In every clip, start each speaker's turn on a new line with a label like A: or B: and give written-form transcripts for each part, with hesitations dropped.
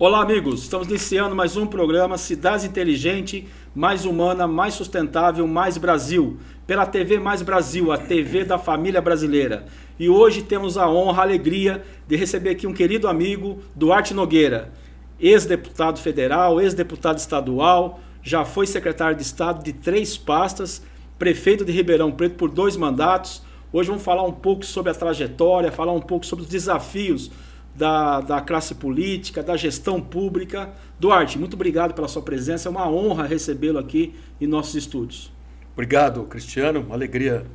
A: Olá, amigos. Estamos iniciando mais um programa Cidade Inteligente, mais humana, mais sustentável, mais Brasil, pela TV Mais Brasil, a TV da família brasileira. E hoje temos a honra, a alegria de receber aqui um querido amigo, Duarte Nogueira, ex-deputado federal, ex-deputado estadual, já foi secretário de Estado de 3 pastas, prefeito de Ribeirão Preto por 2 mandatos. Hoje vamos falar um pouco sobre a trajetória, falar um pouco sobre os desafios da classe política, da gestão pública. Duarte, muito obrigado pela sua presença, é uma honra recebê-lo aqui em nossos estúdios.
B: Obrigado, Cristiano, uma alegria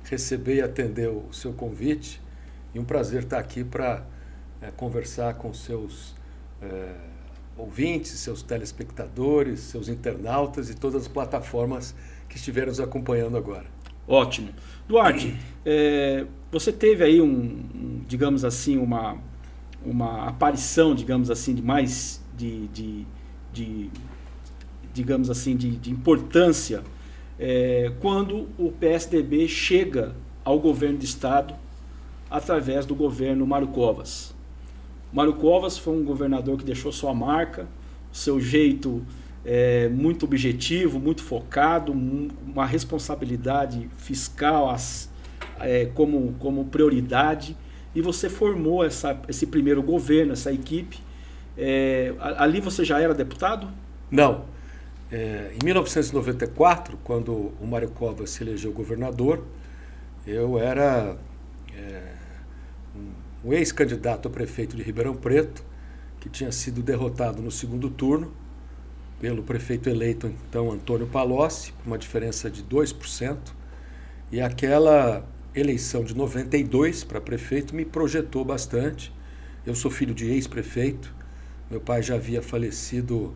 B: receber e atender o seu convite e um prazer estar aqui para conversar com seus ouvintes, seus telespectadores, seus internautas e todas as plataformas que estiveram nos acompanhando agora.
A: Ótimo. Duarte, você teve aí digamos assim, uma aparição, digamos assim, digamos assim, de importância quando o PSDB chega ao governo do estado através do governo Mário Covas. Mário Covas foi um governador que deixou sua marca, seu jeito muito objetivo, muito focado, uma responsabilidade fiscal como prioridade. E você formou esse primeiro governo, essa equipe. Ali você já era deputado?
B: Não. Em 1994, quando o Mário Covas se elegeu governador, eu era um ex-candidato a prefeito de Ribeirão Preto, que tinha sido derrotado no segundo turno pelo prefeito eleito, então, Antônio Palocci, com uma diferença de 2%. E aquela eleição de 92 para prefeito me projetou bastante. Eu sou filho de ex-prefeito, meu pai já havia falecido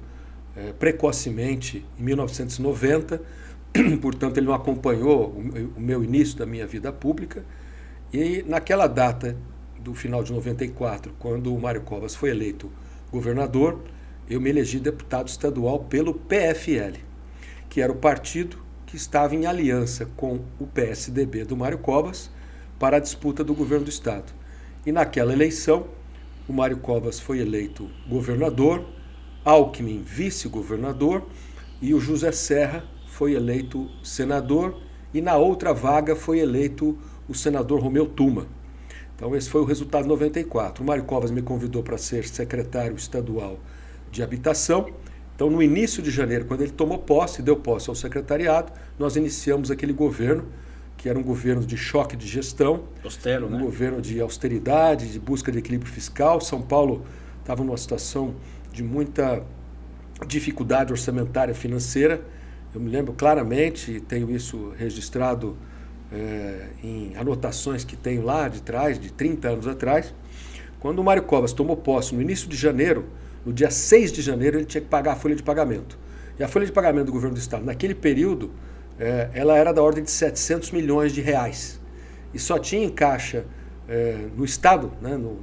B: precocemente em 1990, portanto ele não acompanhou o meu início da minha vida pública. E naquela data do final de 94, quando o Mário Covas foi eleito governador, eu me elegi deputado estadual pelo PFL, que era o partido que estava em aliança com o PSDB do Mário Covas para a disputa do governo do estado. E naquela eleição, o Mário Covas foi eleito governador, Alckmin vice-governador e o José Serra foi eleito senador e na outra vaga foi eleito o senador Romeu Tuma. Então esse foi o resultado de 94. O Mário Covas me convidou para ser secretário estadual de habitação. Então, no início de janeiro, quando ele tomou posse, deu posse ao secretariado, nós iniciamos aquele governo, que era um governo de choque de gestão,
A: austero, né?
B: Um governo de austeridade, de busca de equilíbrio fiscal. São Paulo estava numa situação de muita dificuldade orçamentária financeira. Eu me lembro claramente, tenho isso registrado em anotações que tenho lá de trás, de 30 anos atrás, quando o Mário Covas tomou posse no início de janeiro. No dia 6 de janeiro ele tinha que pagar a folha de pagamento. E a folha de pagamento do governo do estado, naquele período, ela era da ordem de 700 milhões de reais. E só tinha em caixa no estado, né, no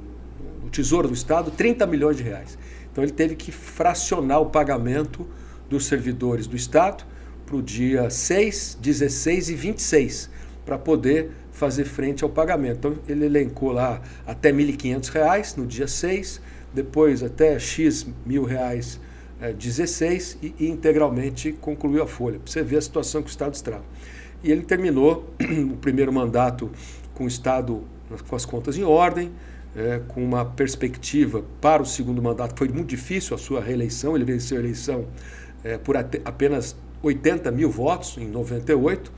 B: tesouro do estado, 30 milhões de reais. Então ele teve que fracionar o pagamento dos servidores do estado para o dia 6, 16 e 26, para poder fazer frente ao pagamento. Então ele elencou lá até R$ 1.500 no dia 6, depois até X mil reais 16 e integralmente concluiu a folha. Para você ver a situação que o Estado estava. E ele terminou o primeiro mandato com o Estado com as contas em ordem, com uma perspectiva para o segundo mandato. Foi muito difícil a sua reeleição, ele venceu a eleição por apenas 80 mil votos em 98,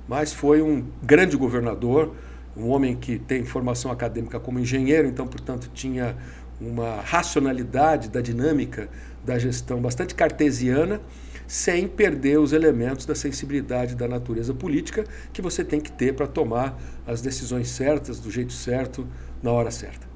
B: mas foi um grande governador, um homem que tem formação acadêmica como engenheiro, então, portanto, tinha uma racionalidade da dinâmica da gestão bastante cartesiana, sem perder os elementos da sensibilidade da natureza política que você tem que ter para tomar as decisões certas, do jeito certo, na hora certa.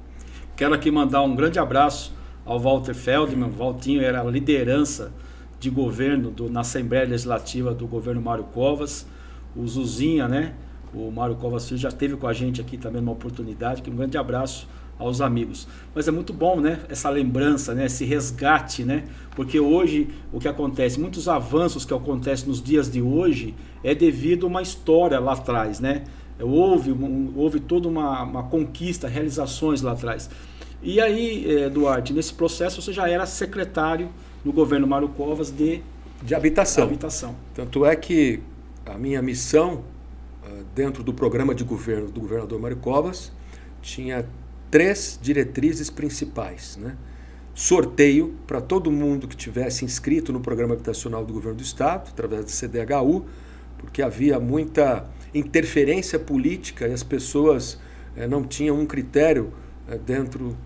A: Quero aqui mandar um grande abraço ao Walter Feldman. Valtinho era a liderança de governo na Assembleia Legislativa do governo Mário Covas. O Zuzinha, né? O Mário Covas Filho já esteve com a gente aqui também numa oportunidade. Um grande abraço aos amigos. Mas é muito bom, né? Essa lembrança, né? Esse resgate, né? Porque hoje o que acontece, muitos avanços que acontecem nos dias de hoje é devido a uma história lá atrás, né? Houve toda uma conquista, realizações lá atrás. E aí, Duarte, nesse processo você já era secretário no governo Mário Covas de habitação.
B: Tanto é que a minha missão dentro do programa de governo do governador Mário Covas tinha 3 diretrizes principais, né? Sorteio para todo mundo que tivesse inscrito no programa habitacional do governo do estado, através da CDHU, porque havia muita interferência política e as pessoas não tinham um critério dentro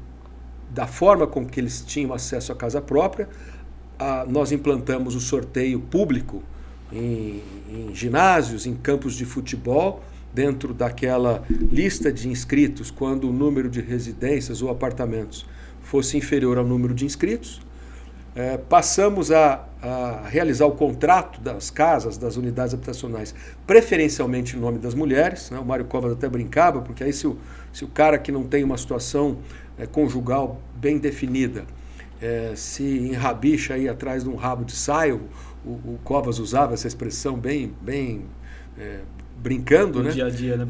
B: da forma com que eles tinham acesso à casa própria. Nós implantamos o sorteio público em ginásios, em campos de futebol, dentro daquela lista de inscritos, quando o número de residências ou apartamentos fosse inferior ao número de inscritos. Passamos a realizar o contrato das casas, das unidades habitacionais, preferencialmente em nome das mulheres, né? O Mário Covas até brincava, porque aí se o cara que não tem uma situação conjugal bem definida se enrabicha aí atrás de um rabo de saia, o Covas usava essa expressão bem brincando, né?
A: Dia a dia, né?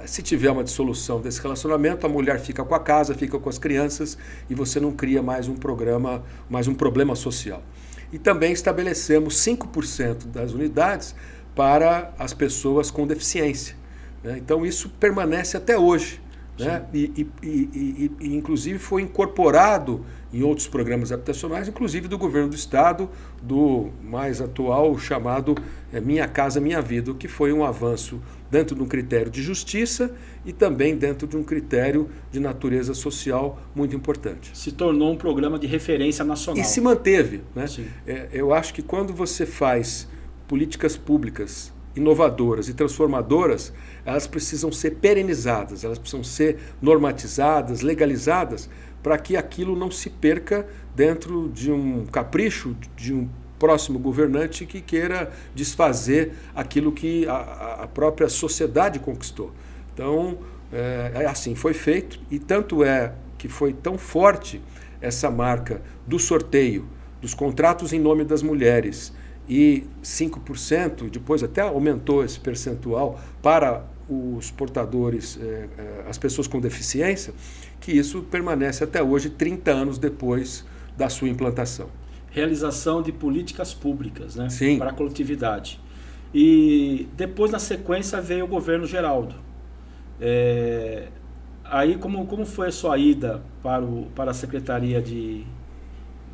B: Se tiver uma dissolução desse relacionamento, a mulher fica com a casa, fica com as crianças e você não cria mais um problema social. E também estabelecemos 5% das unidades para as pessoas com deficiência, né? Então isso permanece até hoje, né? E inclusive foi incorporado em outros programas habitacionais, inclusive do governo do estado, do mais atual chamado Minha Casa Minha Vida, que foi um avanço dentro de um critério de justiça e também dentro de um critério de natureza social muito importante.
A: Se tornou um programa de referência nacional.
B: E se manteve, né? Eu acho que quando você faz políticas públicas inovadoras e transformadoras, elas precisam ser perenizadas, elas precisam ser normatizadas, legalizadas, para que aquilo não se perca dentro de um capricho de um próximo governante que queira desfazer aquilo que a própria sociedade conquistou. Então, assim foi feito, e tanto é que foi tão forte essa marca do sorteio, dos contratos em nome das mulheres, e 5%, depois até aumentou esse percentual para os portadores, as pessoas com deficiência, que isso permanece até hoje, 30 anos depois da sua implantação.
A: Realização de políticas públicas, né?
B: Sim.
A: Para a coletividade. E depois, na sequência, veio o governo Geraldo. Aí, como foi a sua ida para a Secretaria de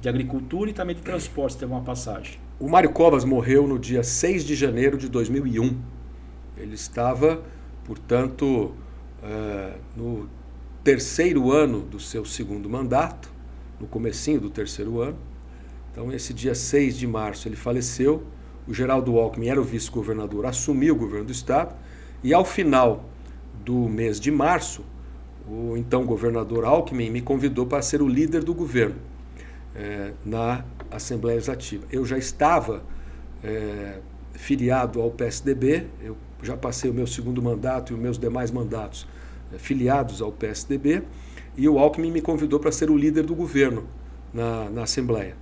A: Agricultura e também de Transportes? Teve uma passagem.
B: O Mário Covas morreu no dia 6 de janeiro de 2001. Ele estava, portanto, no 3º ano do seu 2º mandato, no comecinho do 3º ano. Então, esse dia 6 de março ele faleceu. O Geraldo Alckmin era o vice-governador, assumiu o governo do estado, e ao final do mês de março, o então governador Alckmin me convidou para ser o líder do governo na Assembleia Legislativa. Eu já estava filiado ao PSDB, eu já passei o meu 2º mandato e os meus demais mandatos filiados ao PSDB, e o Alckmin me convidou para ser o líder do governo na Assembleia.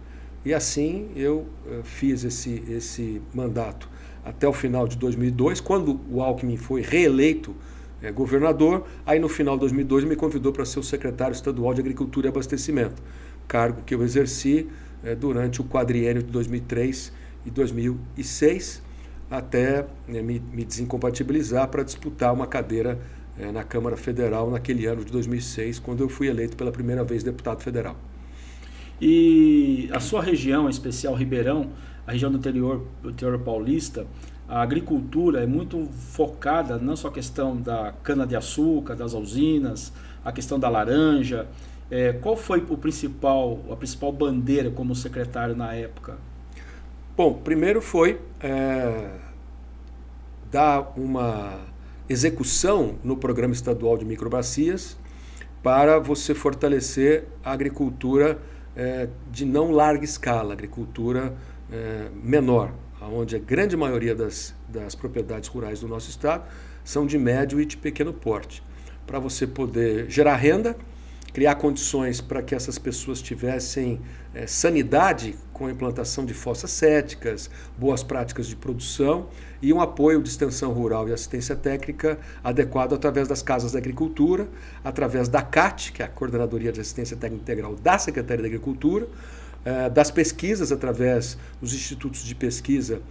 B: E assim eu fiz esse mandato até o final de 2002, quando o Alckmin foi reeleito governador. Aí no final de 2002 me convidou para ser o secretário estadual de Agricultura e Abastecimento, cargo que eu exerci durante o quadriênio de 2003 e 2006, até me desincompatibilizar para disputar uma cadeira na Câmara Federal naquele ano de 2006, quando eu fui eleito pela primeira vez deputado federal.
A: E a sua região, em especial Ribeirão, a região do interior paulista, a agricultura é muito focada não só a questão da cana-de-açúcar, das usinas, a questão da laranja. Qual foi a principal bandeira como secretário na época?
B: Bom, primeiro foi dar uma execução no Programa Estadual de Microbacias para você fortalecer a agricultura de não larga escala, agricultura menor, onde a grande maioria das propriedades rurais do nosso estado são de médio e de pequeno porte, para você poder gerar renda criar condições para que essas pessoas tivessem sanidade com a implantação de fossas céticas, boas práticas de produção e um apoio de extensão rural e assistência técnica adequado através das casas da agricultura, através da CAT, que é a Coordenadoria de Assistência Técnica Integral da Secretaria da Agricultura, das pesquisas através dos institutos de pesquisa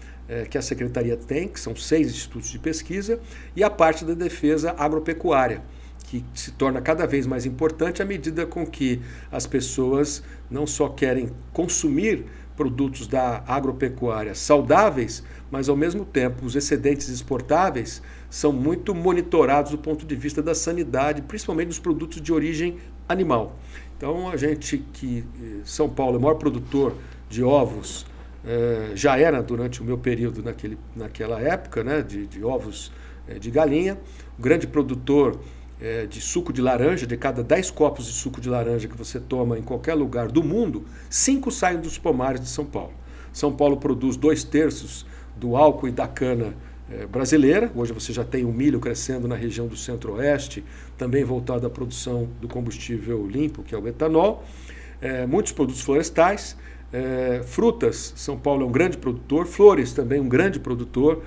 B: que a Secretaria tem, que são 6 institutos de pesquisa, e a parte da defesa agropecuária, que se torna cada vez mais importante à medida com que as pessoas não só querem consumir produtos da agropecuária saudáveis, mas ao mesmo tempo os excedentes exportáveis são muito monitorados do ponto de vista da sanidade, principalmente dos produtos de origem animal. Então a gente que São Paulo é o maior produtor de ovos, já era durante o meu período naquela época, né, de ovos de galinha, o grande produtor de suco de laranja. De cada 10 copos de suco de laranja que você toma em qualquer lugar do mundo, 5 saem dos pomares de São Paulo. São Paulo produz 2/3 do álcool e da cana brasileira. Hoje você já tem o milho crescendo na região do Centro-Oeste, também voltado à produção do combustível limpo, que é o etanol. Muitos produtos florestais, frutas, São Paulo é um grande produtor, flores também um grande produtor.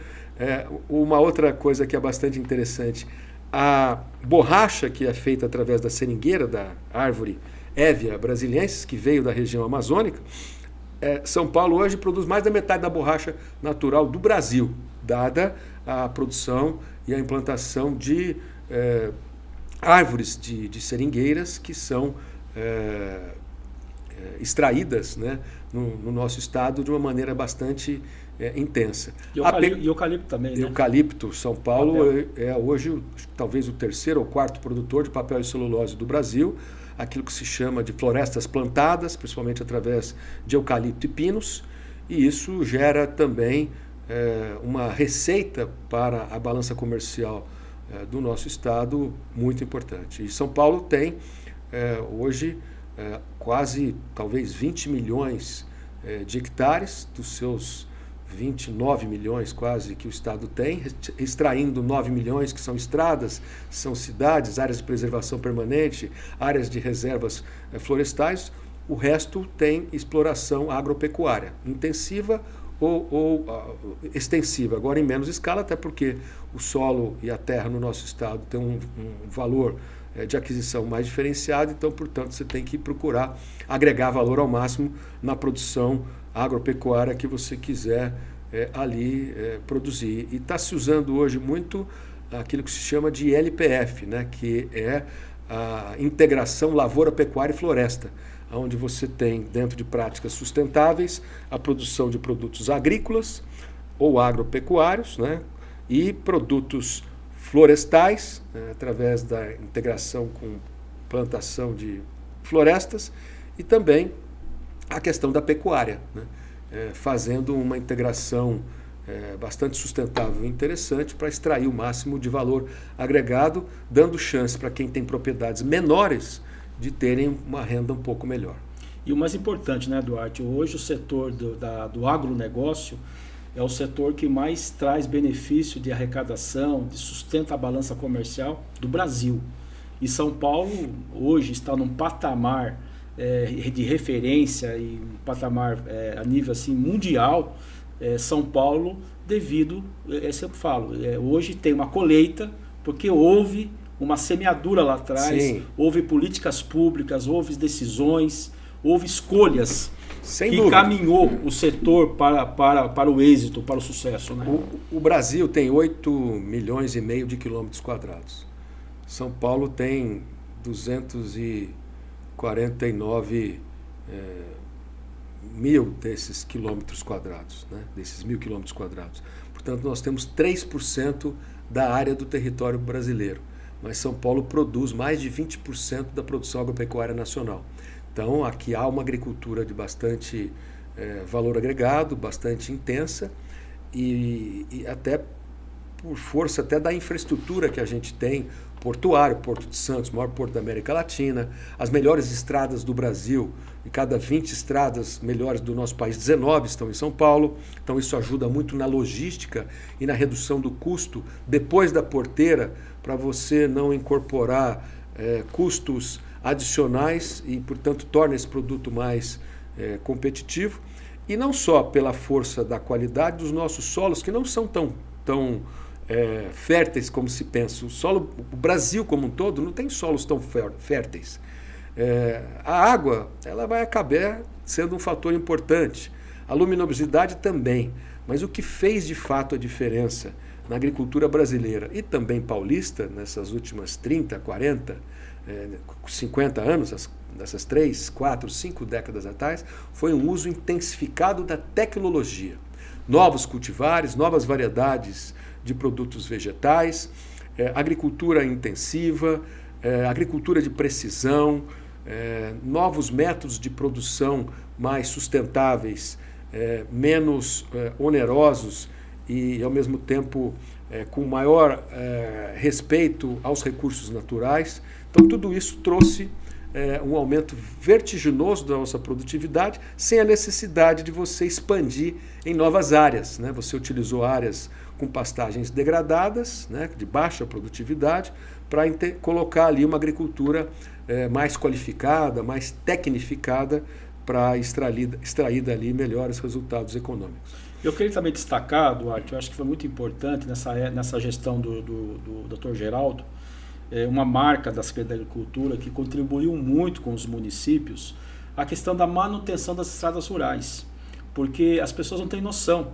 B: Uma outra coisa que é bastante interessante, a borracha que é feita através da seringueira, da árvore Hevea brasiliensis, que veio da região amazônica, São Paulo hoje produz mais da metade da borracha natural do Brasil, dada a produção e a implantação de árvores de seringueiras que são extraídas, né, no nosso estado de uma maneira bastante intensa.
A: E eucalipto também, né?
B: Eucalipto, São Paulo é hoje talvez o 3º ou 4º produtor de papel e celulose do Brasil, aquilo que se chama de florestas plantadas, principalmente através de eucalipto e pinos, e isso gera também uma receita para a balança comercial do nosso estado muito importante. E São Paulo tem hoje quase talvez 20 milhões de hectares dos seus 29 milhões quase que o estado tem, extraindo 9 milhões que são estradas, são cidades, áreas de preservação permanente, áreas de reservas florestais. O resto tem exploração agropecuária, intensiva ou extensiva, agora em menos escala, até porque o solo e a terra no nosso estado tem um valor de aquisição mais diferenciado, então, portanto, você tem que procurar agregar valor ao máximo na produção agropecuária que você quiser ali produzir. E está se usando hoje muito aquilo que se chama de LPF, né, que é a integração lavoura, pecuária e floresta, onde você tem, dentro de práticas sustentáveis, a produção de produtos agrícolas ou agropecuários, né, e produtos florestais, através da integração com plantação de florestas, e também a questão da pecuária, né, fazendo uma integração bastante sustentável e interessante para extrair o máximo de valor agregado, dando chance para quem tem propriedades menores de terem uma renda um pouco melhor.
A: E o mais importante, né, Duarte, hoje o setor do agronegócio é o setor que mais traz benefício de arrecadação, de sustenta a balança comercial do Brasil. E São Paulo hoje está num patamar de referência e um patamar a nível assim, mundial. São Paulo, devido, eu sempre falo, hoje tem uma colheita, porque houve uma semeadura lá atrás, sim, houve políticas públicas, houve decisões, houve escolhas que encaminhou o setor para o êxito, para o sucesso. Né?
B: O Brasil tem 8,5 milhões de quilômetros quadrados. São Paulo tem 249 mil desses quilômetros quadrados, né? Desses 1.000 quilômetros quadrados. Portanto, nós temos 3% da área do território brasileiro, mas São Paulo produz mais de 20% da produção agropecuária nacional. Então, aqui há uma agricultura de bastante valor agregado, bastante intensa, e até por força até da infraestrutura que a gente tem, portuário, Porto de Santos, maior porto da América Latina, as melhores estradas do Brasil, de cada 20 estradas melhores do nosso país, 19 estão em São Paulo, então isso ajuda muito na logística e na redução do custo depois da porteira, para você não incorporar custos adicionais e, portanto, torna esse produto mais competitivo. E não só pela força da qualidade dos nossos solos, que não são tão férteis como se pensa. O Brasil como um todo não tem solos tão férteis. A água ela vai acabar sendo um fator importante. A luminosidade também. Mas o que fez de fato a diferença na agricultura brasileira e também paulista, nessas últimas 30, 40, 50 anos, dessas 3, 4, 5 décadas atrás, foi um uso intensificado da tecnologia. Novos cultivares, novas variedades de produtos vegetais, agricultura intensiva, agricultura de precisão, novos métodos de produção mais sustentáveis, menos onerosos e, ao mesmo tempo, com maior respeito aos recursos naturais. Então, tudo isso trouxe um aumento vertiginoso da nossa produtividade, sem a necessidade de você expandir em novas áreas, né? Você utilizou áreas com pastagens degradadas, né, de baixa produtividade, para colocar ali uma agricultura mais qualificada, mais tecnificada, para extrair dali melhores resultados econômicos.
A: Eu queria também destacar, Duarte, eu acho que foi muito importante nessa gestão do Dr. Geraldo, uma marca da Secretaria da Agricultura que contribuiu muito com os municípios, a questão da manutenção das estradas rurais, porque as pessoas não têm noção.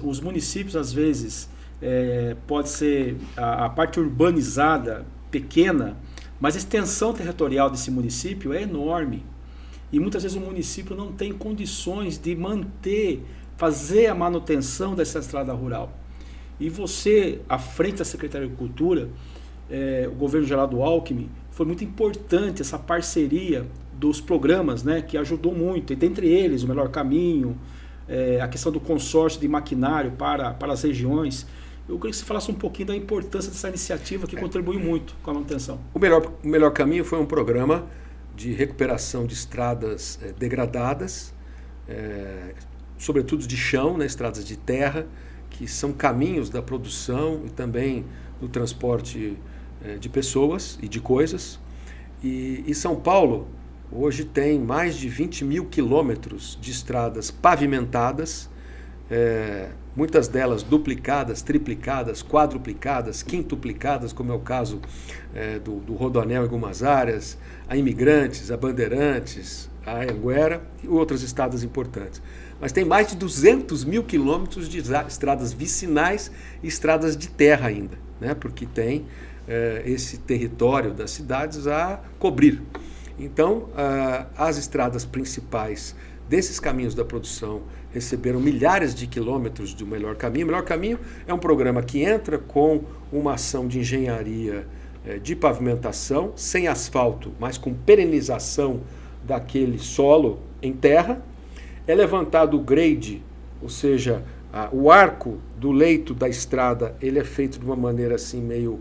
A: Os municípios, às vezes, pode ser a parte urbanizada pequena, mas a extensão territorial desse município é enorme. E muitas vezes o município não tem condições de fazer a manutenção dessa estrada rural. E você, à frente da Secretaria de Agricultura, o governo Geraldo Alckmin, foi muito importante essa parceria dos programas, né, que ajudou muito, e dentre eles o Melhor Caminho, a questão do consórcio de maquinário para as regiões. Eu queria que você falasse um pouquinho da importância dessa iniciativa que contribui muito com a manutenção.
B: O Melhor Caminho foi um programa de recuperação de estradas degradadas, sobretudo de chão, né, estradas de terra, que são caminhos da produção e também do transporte de pessoas e de coisas. E São Paulo hoje tem mais de 20 mil quilômetros de estradas pavimentadas, muitas delas duplicadas, triplicadas, quadruplicadas, quintuplicadas, como é o caso do Rodoanel em algumas áreas, a Imigrantes, a Bandeirantes, a Anhanguera e outras estradas importantes. Mas tem mais de 200 mil quilômetros de estradas vicinais e estradas de terra ainda, né? Porque tem esse território das cidades a cobrir. Então, as estradas principais desses caminhos da produção receberam milhares de quilômetros do Melhor Caminho. O Melhor Caminho é um programa que entra com uma ação de engenharia de pavimentação, sem asfalto, mas com perenização daquele solo em terra. É levantado o grade, ou seja, o arco do leito da estrada, ele é feito de uma maneira assim meio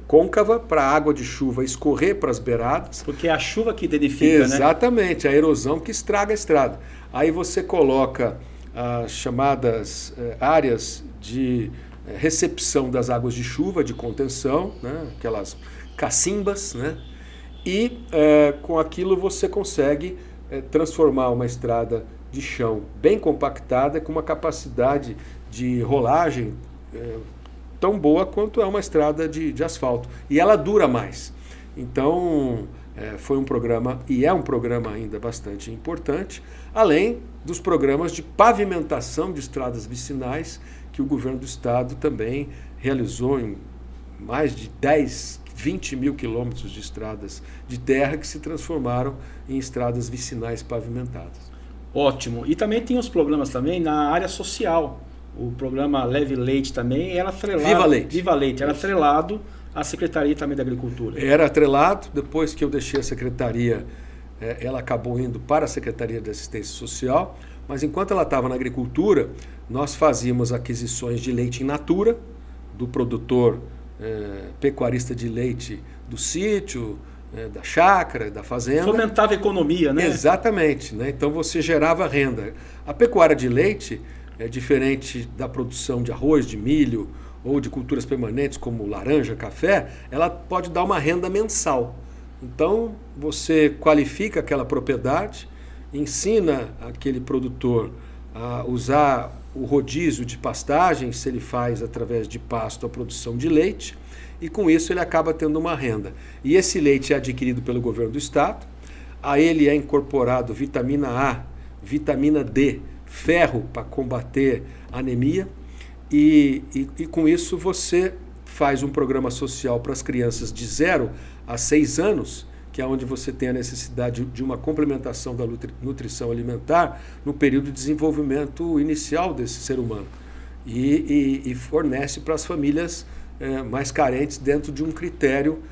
B: côncava, para a água de chuva escorrer para as beiradas.
A: Porque é a chuva que danifica, né?
B: Exatamente, a erosão que estraga a estrada. Aí você coloca as chamadas áreas de recepção das águas de chuva, de contenção, né? Aquelas cacimbas, né? E com aquilo você consegue transformar uma estrada de chão bem compactada, com uma capacidade de rolagem tão boa quanto é uma estrada de asfalto. E ela dura mais. Então, foi um programa, e é um programa ainda bastante importante, além dos programas de pavimentação de estradas vicinais, que o governo do estado também realizou em mais de 10, 20 mil quilômetros de estradas de terra que se transformaram em estradas vicinais pavimentadas.
A: Ótimo. E também tem os programas também na área social. O programa Leve Leite também era atrelado. Viva Leite. Era atrelado à Secretaria também da Agricultura.
B: Era atrelado. Depois que eu deixei a Secretaria, ela acabou indo para a Secretaria de Assistência Social. Mas enquanto ela estava na Agricultura, nós fazíamos aquisições de leite in natura, do produtor pecuarista de leite do sítio, da chácara, da fazenda.
A: Fomentava a economia, né?
B: Exatamente, né? Então você gerava renda. A pecuária de leite é diferente da produção de arroz, de milho ou de culturas permanentes como laranja, café, ela pode dar uma renda mensal. Então, você qualifica aquela propriedade, ensina aquele produtor a usar o rodízio de pastagem, se ele faz através de pasto a produção de leite, e com isso ele acaba tendo uma renda. E esse leite é adquirido pelo governo do estado, a ele é incorporado vitamina A, vitamina D, ferro para combater anemia, e com isso você faz um programa social para as crianças de 0 a 6 anos, que é onde você tem a necessidade de uma complementação da nutrição alimentar no período de desenvolvimento inicial desse ser humano. E fornece para as famílias mais carentes dentro de um critério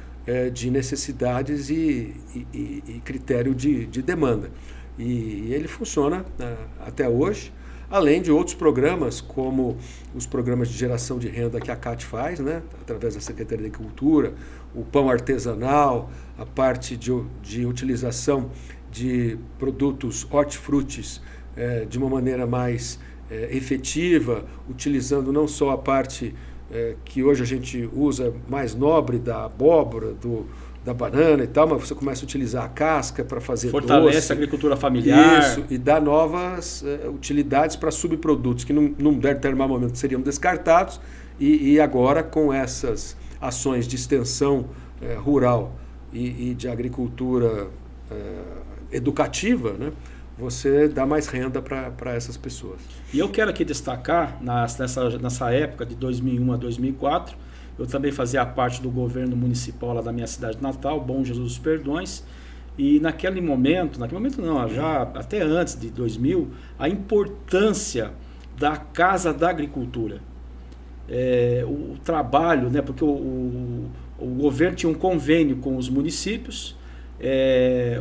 B: de necessidades e critério de demanda. E ele funciona até hoje, além de outros programas, como os programas de geração de renda que a CAT faz, né, através da Secretaria de Agricultura, o pão artesanal, a parte de utilização de produtos hortifrutis de uma maneira mais efetiva, utilizando não só a parte que hoje a gente usa mais nobre da abóbora, da banana e tal, mas você começa a utilizar a casca para fazer
A: fortalece
B: doce.
A: A agricultura familiar.
B: Isso, e dá novas utilidades para subprodutos que num determinado momento seriam descartados e agora com essas ações de extensão rural e de agricultura educativa, né, você dá mais renda para essas pessoas.
A: E eu quero aqui destacar, nessa época de 2001 a 2004, eu também fazia parte do governo municipal lá da minha cidade natal, Bom Jesus dos Perdões, e naquele momento não, já até antes de 2000, a importância da Casa da Agricultura. O trabalho, né, porque o governo tinha um convênio com os municípios,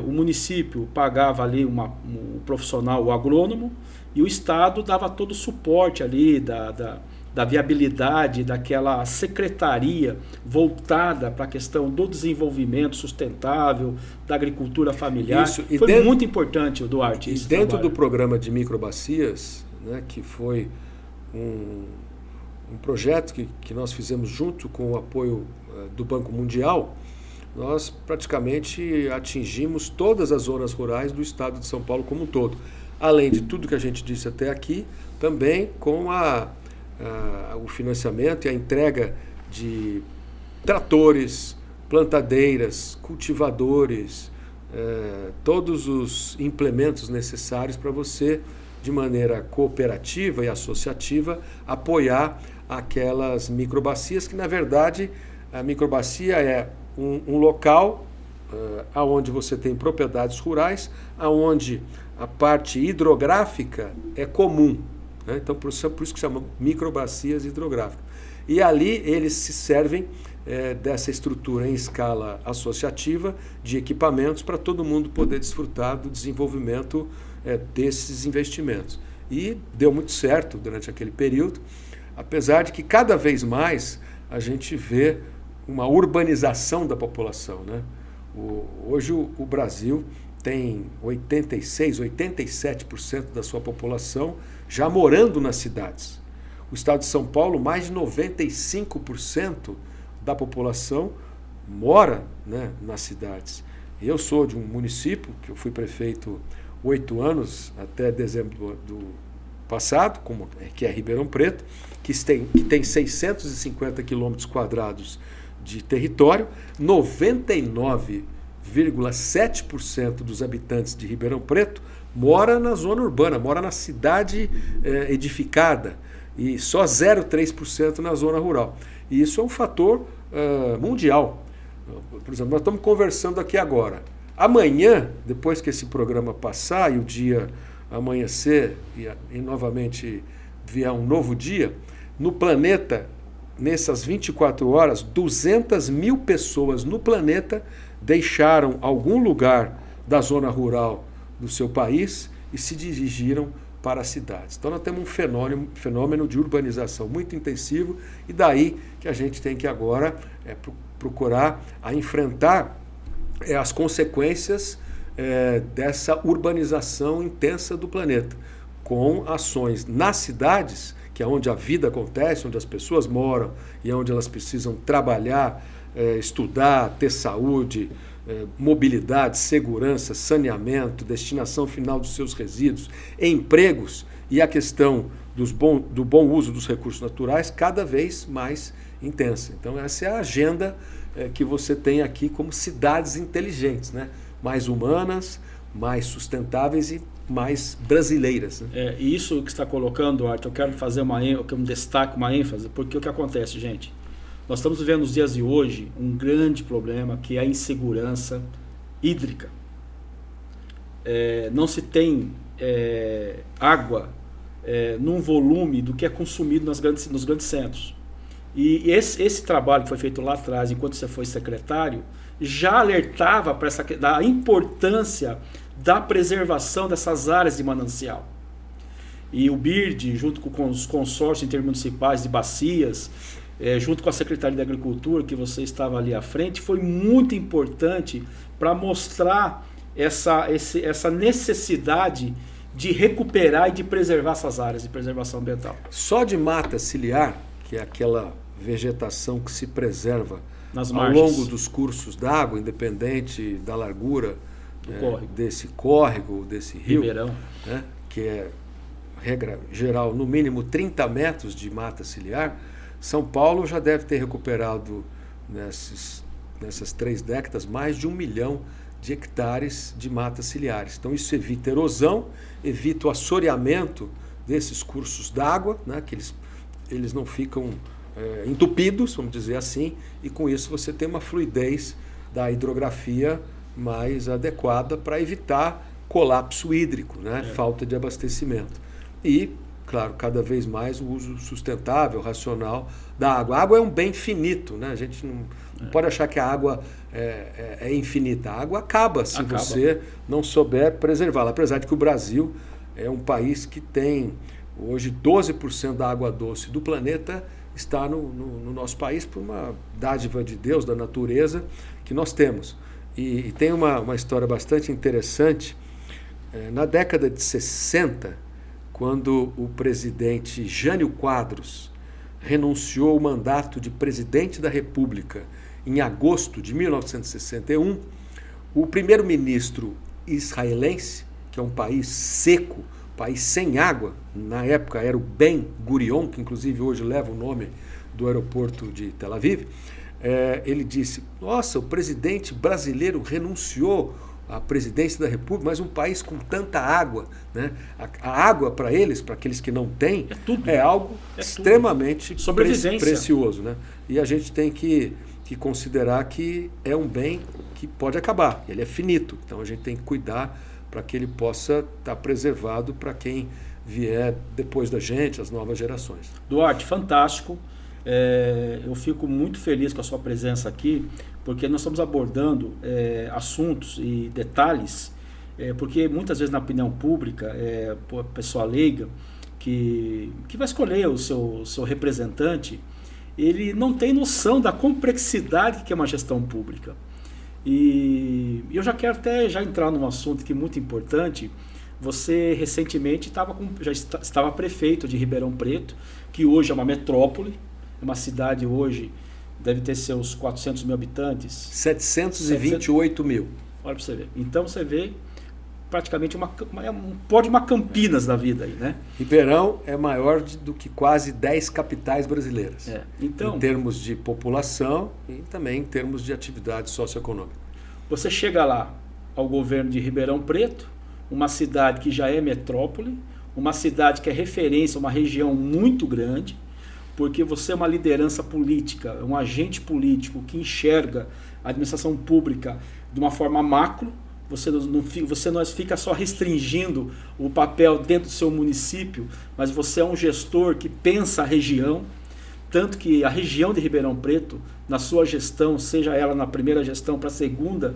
A: o município pagava ali um profissional, o agrônomo, e o Estado dava todo o suporte ali da viabilidade daquela secretaria voltada para a questão do desenvolvimento sustentável, da agricultura familiar.
B: Isso,
A: foi muito importante, Duarte.
B: E dentro do programa de microbacias, né, que foi um projeto que nós fizemos junto com o apoio do Banco Mundial, nós praticamente atingimos todas as zonas rurais do estado de São Paulo como um todo. Além de tudo que a gente disse até aqui, também com o financiamento e a entrega de tratores, plantadeiras, cultivadores, todos os implementos necessários para você, de maneira cooperativa e associativa, apoiar aquelas microbacias, que na verdade a microbacia é um local onde você tem propriedades rurais, onde a parte hidrográfica é comum. Então, por isso que chama microbacias hidrográficas. E ali eles se servem dessa estrutura em escala associativa de equipamentos para todo mundo poder desfrutar do desenvolvimento desses investimentos. E deu muito certo durante aquele período, apesar de que cada vez mais a gente vê uma urbanização da população, né? Hoje o Brasil tem 87% da sua população já morando nas cidades. O estado de São Paulo, mais de 95% da população mora, né, nas cidades. Eu sou de um município, que eu fui prefeito 8 anos, até dezembro do passado, que é Ribeirão Preto, que tem 650 quilômetros quadrados de território, 99,7% dos habitantes de Ribeirão Preto mora na zona urbana, mora na cidade edificada, e só 0,3% na zona rural. E isso é um fator mundial. Por exemplo, nós estamos conversando aqui agora. Amanhã, depois que esse programa passar e o dia amanhecer e novamente vier um novo dia, no planeta, nessas 24 horas, 200 mil pessoas no planeta deixaram algum lugar da zona rural do seu país e se dirigiram para as cidades. Então nós temos um fenômeno de urbanização muito intensivo, e daí que a gente tem que agora procurar enfrentar as consequências dessa urbanização intensa do planeta, com ações nas cidades que é onde a vida acontece, onde as pessoas moram e onde elas precisam trabalhar, estudar, ter saúde, mobilidade, segurança, saneamento, destinação final dos seus resíduos, empregos e a questão do bom uso dos recursos naturais cada vez mais intensa. Então essa é a agenda que você tem aqui como cidades inteligentes, né? Mais humanas, mais sustentáveis e mais brasileiras. Né?
A: E isso que você está colocando, Arte, eu quero fazer um destaque, uma ênfase, porque o que acontece, gente? Nós estamos vivendo nos dias de hoje um grande problema que é a insegurança hídrica. Não se tem água num volume do que é consumido nos grandes centros. E esse trabalho que foi feito lá atrás, enquanto você foi secretário, já alertava para da importância da preservação dessas áreas de manancial. E o BIRD, junto com os consórcios intermunicipais de bacias, junto com a Secretaria de Agricultura, que você estava ali à frente, foi muito importante para mostrar essa necessidade de recuperar e de preservar essas áreas de preservação ambiental.
B: Só de mata ciliar, que é aquela vegetação que se preserva
A: nas
B: ao
A: margens,
B: longo dos cursos d'água, independente da largura
A: córrego,
B: desse córrego, desse rio,
A: Ribeirão,
B: né, que é, regra geral, no mínimo 30 metros de mata ciliar. São Paulo já deve ter recuperado nessas 3 décadas mais de 1 milhão de hectares de matas ciliares. Então isso evita erosão, evita o assoreamento desses cursos d'água, né, que eles não ficam entupidos, vamos dizer assim, e com isso você tem uma fluidez da hidrografia mais adequada para evitar colapso hídrico, né, falta de abastecimento. E, claro, cada vez mais o uso sustentável, racional da água. A água é um bem finito, né? A gente não pode achar que a água é infinita. A água acaba se você não souber preservá-la. Apesar de que o Brasil é um país que tem hoje 12% da água doce do planeta está no nosso país por uma dádiva de Deus, da natureza, que nós temos. E tem uma história bastante interessante. Na década de 60, quando o presidente Jânio Quadros renunciou ao mandato de presidente da República em agosto de 1961, o primeiro-ministro israelense, que é um país seco, país sem água, na época era o Ben Gurion, que inclusive hoje leva o nome do aeroporto de Tel Aviv, ele disse: nossa, o presidente brasileiro renunciou à presidência da República, mas um país com tanta água, né? A água para eles, para aqueles que não têm, é algo extremamente precioso, né? E a gente tem que considerar que é um bem que pode acabar, ele é finito, então a gente tem que cuidar para que ele possa estar preservado para quem vier depois da gente, as novas gerações.
A: Duarte, fantástico. Eu fico muito feliz com a sua presença aqui, porque nós estamos abordando assuntos e detalhes, porque muitas vezes na opinião pública, a pessoa leiga que vai escolher o seu representante, ele não tem noção da complexidade que é uma gestão pública. E eu já quero até entrar num assunto que é muito importante. Você recentemente já estava prefeito de Ribeirão Preto, que hoje é uma metrópole, é uma cidade hoje, deve ter seus 400 mil habitantes.
B: 728 mil.
A: Olha para você ver. Então você vê praticamente uma Campinas da vida aí, né?
B: Ribeirão é maior do que quase 10 capitais brasileiras.
A: Então,
B: em termos de população e também em termos de atividade socioeconômica.
A: Você chega lá ao governo de Ribeirão Preto, uma cidade que já é metrópole, uma cidade que é referência, uma região muito grande, porque você é uma liderança política, um agente político que enxerga a administração pública de uma forma macro. Você não fica só restringindo o papel dentro do seu município, mas você é um gestor que pensa a região, tanto que a região de Ribeirão Preto, na sua gestão, seja ela na primeira gestão para a segunda,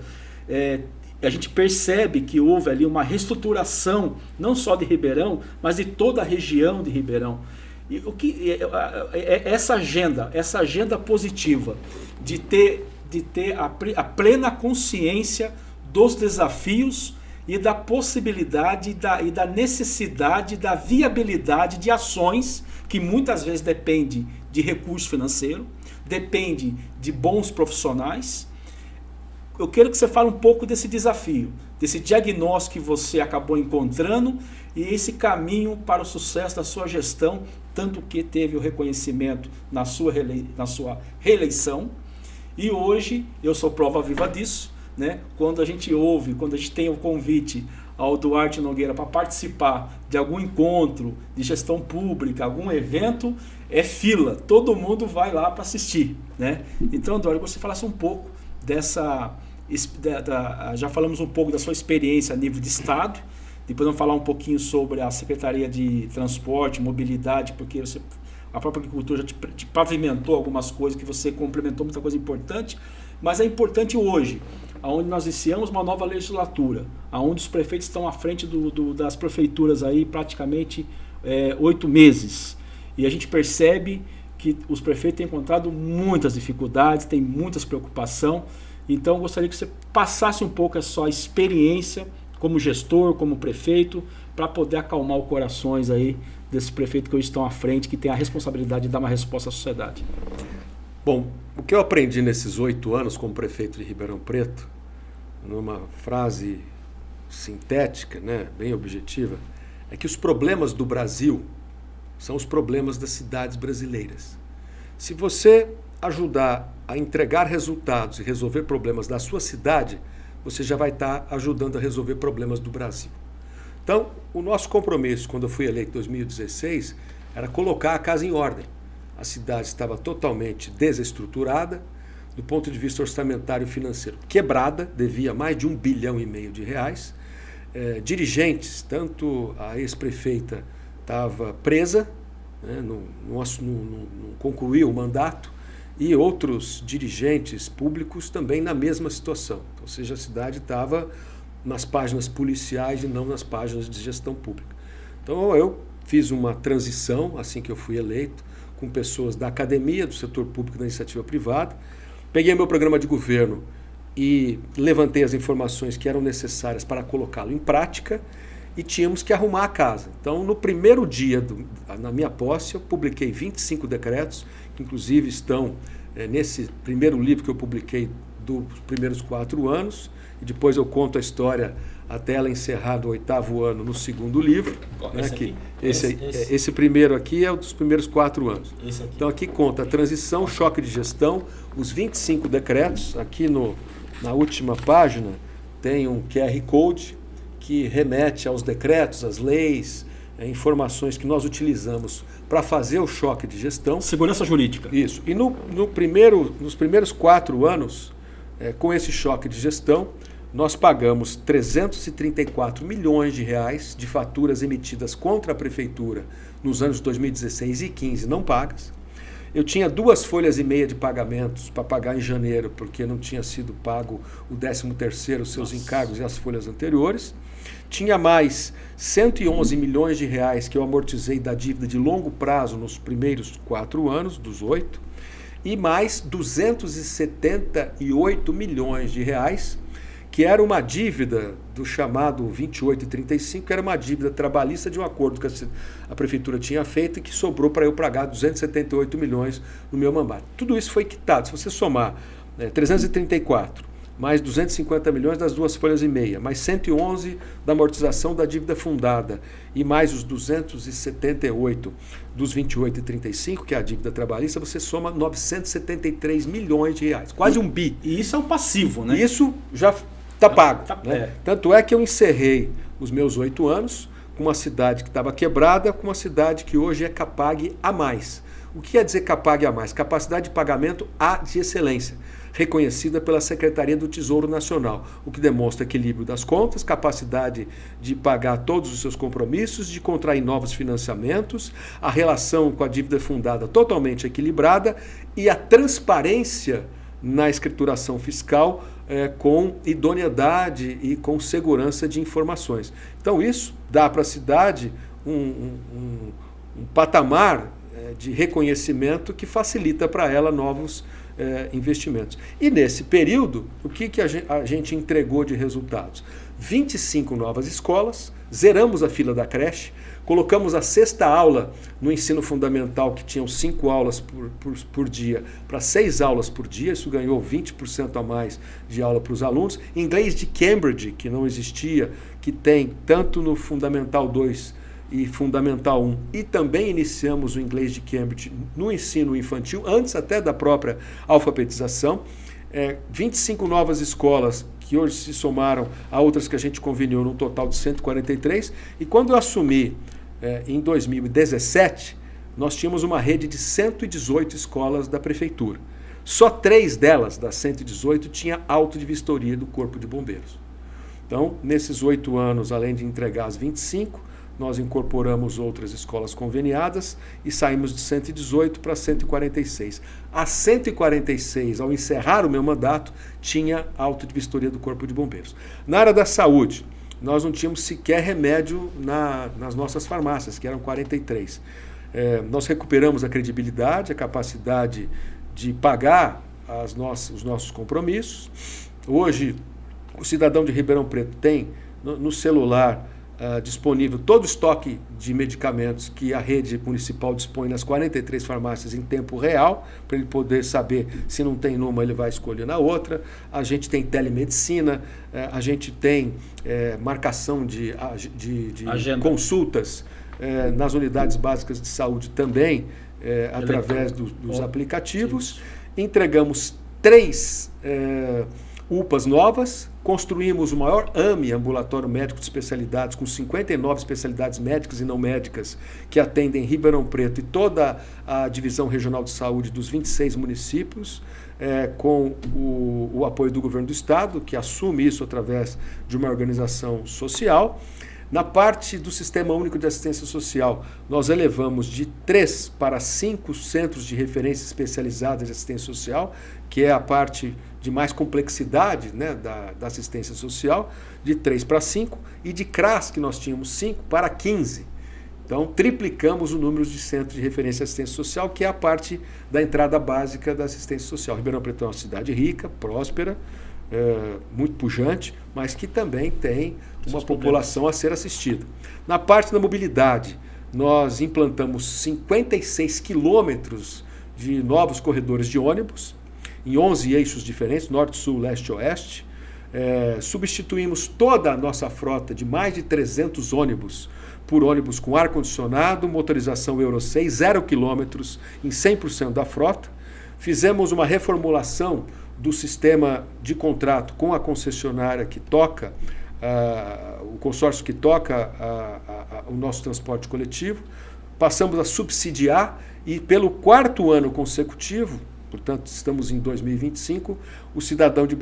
A: a gente percebe que houve ali uma reestruturação, não só de Ribeirão, mas de toda a região de Ribeirão. E essa agenda positiva de ter a plena consciência dos desafios e da possibilidade e da necessidade, da viabilidade de ações que muitas vezes depende de recurso financeiro, depende de bons profissionais. Eu quero que você fale um pouco desse desafio, desse diagnóstico que você acabou encontrando e esse caminho para o sucesso da sua gestão, tanto que teve o reconhecimento na sua reeleição. E hoje eu sou prova viva disso, né? Quando a gente tem o convite ao Duarte Nogueira para participar de algum encontro de gestão pública, algum evento, é fila, todo mundo vai lá para assistir, né? Então, Duarte, você falasse um pouco já falamos um pouco da sua experiência a nível de Estado, depois vamos falar um pouquinho sobre a Secretaria de Transporte, Mobilidade, porque a própria agricultura já te pavimentou algumas coisas, que você complementou muita coisa importante, mas é importante hoje, onde nós iniciamos uma nova legislatura, onde os prefeitos estão à frente das prefeituras aí praticamente 8 meses, e a gente percebe que os prefeitos têm encontrado muitas dificuldades, têm muitas preocupações. Então eu gostaria que você passasse um pouco a sua experiência como gestor, como prefeito, para poder acalmar os corações aí desses prefeitos que hoje estão à frente, que têm a responsabilidade de dar uma resposta à sociedade.
B: Bom, o que eu aprendi nesses 8 anos como prefeito de Ribeirão Preto, numa frase sintética, né, bem objetiva, é que os problemas do Brasil são os problemas das cidades brasileiras. Se você ajudar a entregar resultados e resolver problemas da sua cidade, você já vai estar ajudando a resolver problemas do Brasil. Então, o nosso compromisso, quando eu fui eleito em 2016, era colocar a casa em ordem. A cidade estava totalmente desestruturada, do ponto de vista orçamentário e financeiro, quebrada, devia mais de R$1,5 bilhão de reais. Dirigentes, tanto a ex-prefeita estava presa, né, não concluiu o mandato, e outros dirigentes públicos também na mesma situação. Ou seja, a cidade estava nas páginas policiais e não nas páginas de gestão pública. Então eu fiz uma transição, assim que eu fui eleito, com pessoas da academia, do setor público e da iniciativa privada. Peguei meu programa de governo e levantei as informações que eram necessárias para colocá-lo em prática, e tínhamos que arrumar a casa. Então, no primeiro dia, na minha posse, eu publiquei 25 decretos, que inclusive estão nesse primeiro livro que eu publiquei dos primeiros 4 anos, e depois eu conto a história até ela encerrar do 8º ano no segundo livro. Esse primeiro aqui é o dos primeiros 4 anos. Então, aqui conta a transição, choque de gestão, os 25 decretos. Aqui na última página tem um QR Code, que remete aos decretos, às leis, informações que nós utilizamos para fazer o choque de gestão.
A: Segurança jurídica.
B: Isso. E nos primeiros 4 anos, com esse choque de gestão, nós pagamos 334 milhões de reais de faturas emitidas contra a prefeitura nos anos 2016 e 2015 não pagas. Eu tinha 2,5 folhas de pagamentos para pagar em janeiro, porque não tinha sido pago o 13º, os seus encargos e as folhas anteriores. Tinha mais 111 milhões de reais que eu amortizei da dívida de longo prazo nos primeiros 4 anos, dos 8, e mais 278 milhões de reais, que era uma dívida do chamado 2835, que era uma dívida trabalhista de um acordo que a prefeitura tinha feito e que sobrou para eu pagar 278 milhões no meu mandato. Tudo isso foi quitado. Se você somar 334 mais 250 milhões das 2,5 folhas, mais 111 da amortização da dívida fundada e mais os 278 dos 28,35, que é a dívida trabalhista, você soma 973 milhões de reais, quase 1 bi.
A: E isso é o passivo, né?
B: Isso já está pago. Né? Tanto é que eu encerrei os meus 8 anos com uma cidade que estava quebrada, com uma cidade que hoje é Capag a mais. O que quer dizer Capag a mais? Capacidade de pagamento A de excelência, reconhecida pela Secretaria do Tesouro Nacional, o que demonstra equilíbrio das contas, capacidade de pagar todos os seus compromissos, de contrair novos financiamentos, a relação com a dívida fundada totalmente equilibrada e a transparência na escrituração fiscal com idoneidade e com segurança de informações. Então isso dá para a cidade um patamar de reconhecimento que facilita para ela novos investimentos. E nesse período, o que a gente entregou de resultados? 25 novas escolas, zeramos a fila da creche, colocamos a 6ª aula no ensino fundamental, que tinham 5 aulas por dia, para 6 aulas por dia. Isso ganhou 20% a mais de aula para os alunos. Inglês de Cambridge, que não existia, que tem tanto no Fundamental 2 e Fundamental 1. E também iniciamos o inglês de Cambridge no ensino infantil, antes até da própria alfabetização. 25 novas escolas que hoje se somaram a outras que a gente conveniou, num total de 143. E quando eu assumi em 2017, nós tínhamos uma rede de 118 escolas da prefeitura. Só 3 delas, das 118, tinha auto de vistoria do Corpo de Bombeiros. Então, nesses 8 anos, além de entregar as 25, nós incorporamos outras escolas conveniadas e saímos de 118 para 146. As 146, ao encerrar o meu mandato, tinha auto de vistoria do Corpo de Bombeiros. Na área da saúde, nós não tínhamos sequer remédio nas nossas farmácias, que eram 43. Nós recuperamos a credibilidade, a capacidade de pagar os nossos compromissos. Hoje, o cidadão de Ribeirão Preto tem no celular disponível todo o estoque de medicamentos que a rede municipal dispõe nas 43 farmácias em tempo real, para ele poder saber se não tem numa, ele vai escolher na outra. A gente tem telemedicina, a gente tem marcação de consultas nas unidades básicas de saúde também, através dos aplicativos. Entregamos 3 UPAs novas, construímos o maior AME, Ambulatório Médico de Especialidades, com 59 especialidades médicas e não médicas, que atendem Ribeirão Preto e toda a Divisão Regional de Saúde dos 26 municípios, com o apoio do Governo do Estado, que assume isso através de uma organização social. Na parte do Sistema Único de Assistência Social, nós elevamos de 3 para 5 centros de referência especializados de assistência social, que é a parte de mais complexidade, né, da assistência social, de 3 para 5, e de CRAS, que nós tínhamos 5, para 15. Então, triplicamos o número de centros de referência de assistência social, que é a parte da entrada básica da assistência social. Ribeirão Preto é uma cidade rica, próspera, muito pujante, mas que também tem uma população a ser assistida. Na parte da mobilidade, nós implantamos 56 quilômetros de novos corredores de ônibus, em 11 eixos diferentes, norte, sul, leste e oeste. Substituímos toda a nossa frota de mais de 300 ônibus por ônibus com ar-condicionado, motorização Euro 6, 0 quilômetros em 100% da frota. Fizemos uma reformulação do sistema de contrato com a concessionária que toca, o consórcio que toca o nosso transporte coletivo. Passamos a subsidiar e, pelo 4º ano consecutivo, portanto, estamos em 2025, o cidadão de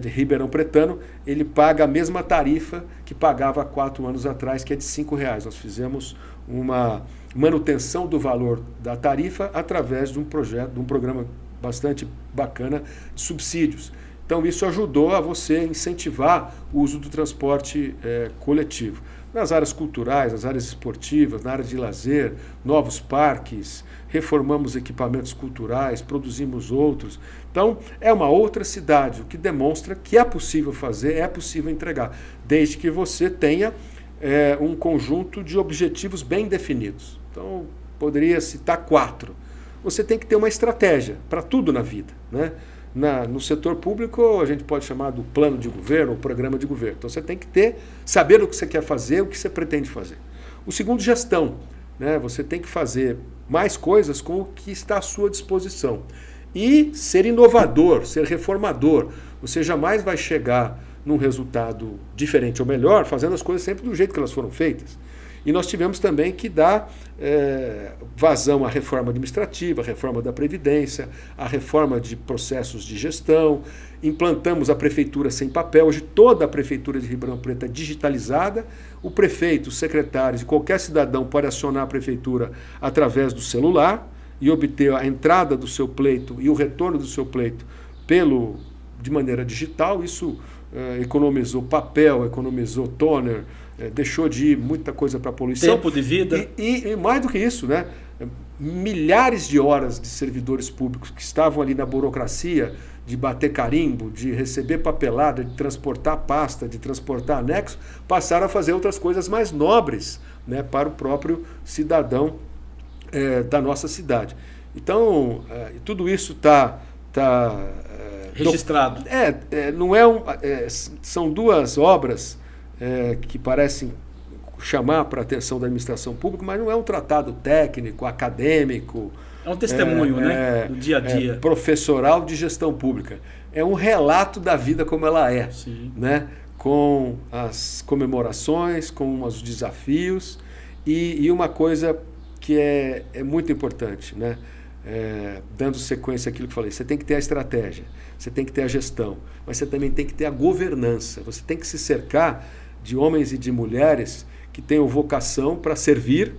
B: Ribeirão Pretano, ele paga a mesma tarifa que pagava há 4 anos atrás, que é de R$ 5,00. Nós fizemos uma manutenção do valor da tarifa através de um projeto, de um programa bastante bacana de subsídios. Então, isso ajudou a você incentivar o uso do transporte coletivo. Nas áreas culturais, nas áreas esportivas, na área de lazer, novos parques, reformamos equipamentos culturais, produzimos outros. Então, é uma outra cidade, o que demonstra que é possível fazer, é possível entregar, desde que você tenha um conjunto de objetivos bem definidos. Então, poderia citar 4. Você tem que ter uma estratégia para tudo na vida, né? No setor público, a gente pode chamar do plano de governo ou programa de governo. Então, você tem que saber o que você quer fazer, o que você pretende fazer. O segundo, gestão, né? Você tem que fazer mais coisas com o que está à sua disposição. E ser inovador, ser reformador. Você jamais vai chegar num resultado diferente ou melhor fazendo as coisas sempre do jeito que elas foram feitas. E nós tivemos também que dar vazão à reforma administrativa, à reforma da Previdência, à reforma de processos de gestão. Implantamos a prefeitura sem papel. Hoje toda a prefeitura de Ribeirão Preto é digitalizada. O prefeito, os secretários e qualquer cidadão pode acionar a prefeitura através do celular e obter a entrada do seu pleito e o retorno do seu pleito de maneira digital. Isso economizou papel, economizou toner, deixou de ir muita coisa para a poluição.
A: Tempo de vida.
B: E mais do que isso, né? milhares de horas de servidores públicos que estavam ali na burocracia, de bater carimbo, de receber papelada, de transportar pasta, de transportar anexo, passaram a fazer outras coisas mais nobres, né, para o próprio cidadão da nossa cidade. Então, tudo isso está
A: registrado.
B: Não são duas obras que parecem chamar para a atenção da administração pública, mas não é um tratado técnico, acadêmico.
A: É um testemunho, né, do dia a dia.
B: Professoral de gestão pública. É um relato da vida como ela é, né, com as comemorações, com os desafios e uma coisa que é muito importante, né? Dando sequência àquilo que falei, você tem que ter a estratégia, você tem que ter a gestão, mas você também tem que ter a governança. Você tem que se cercar de homens e de mulheres que tenham vocação para servir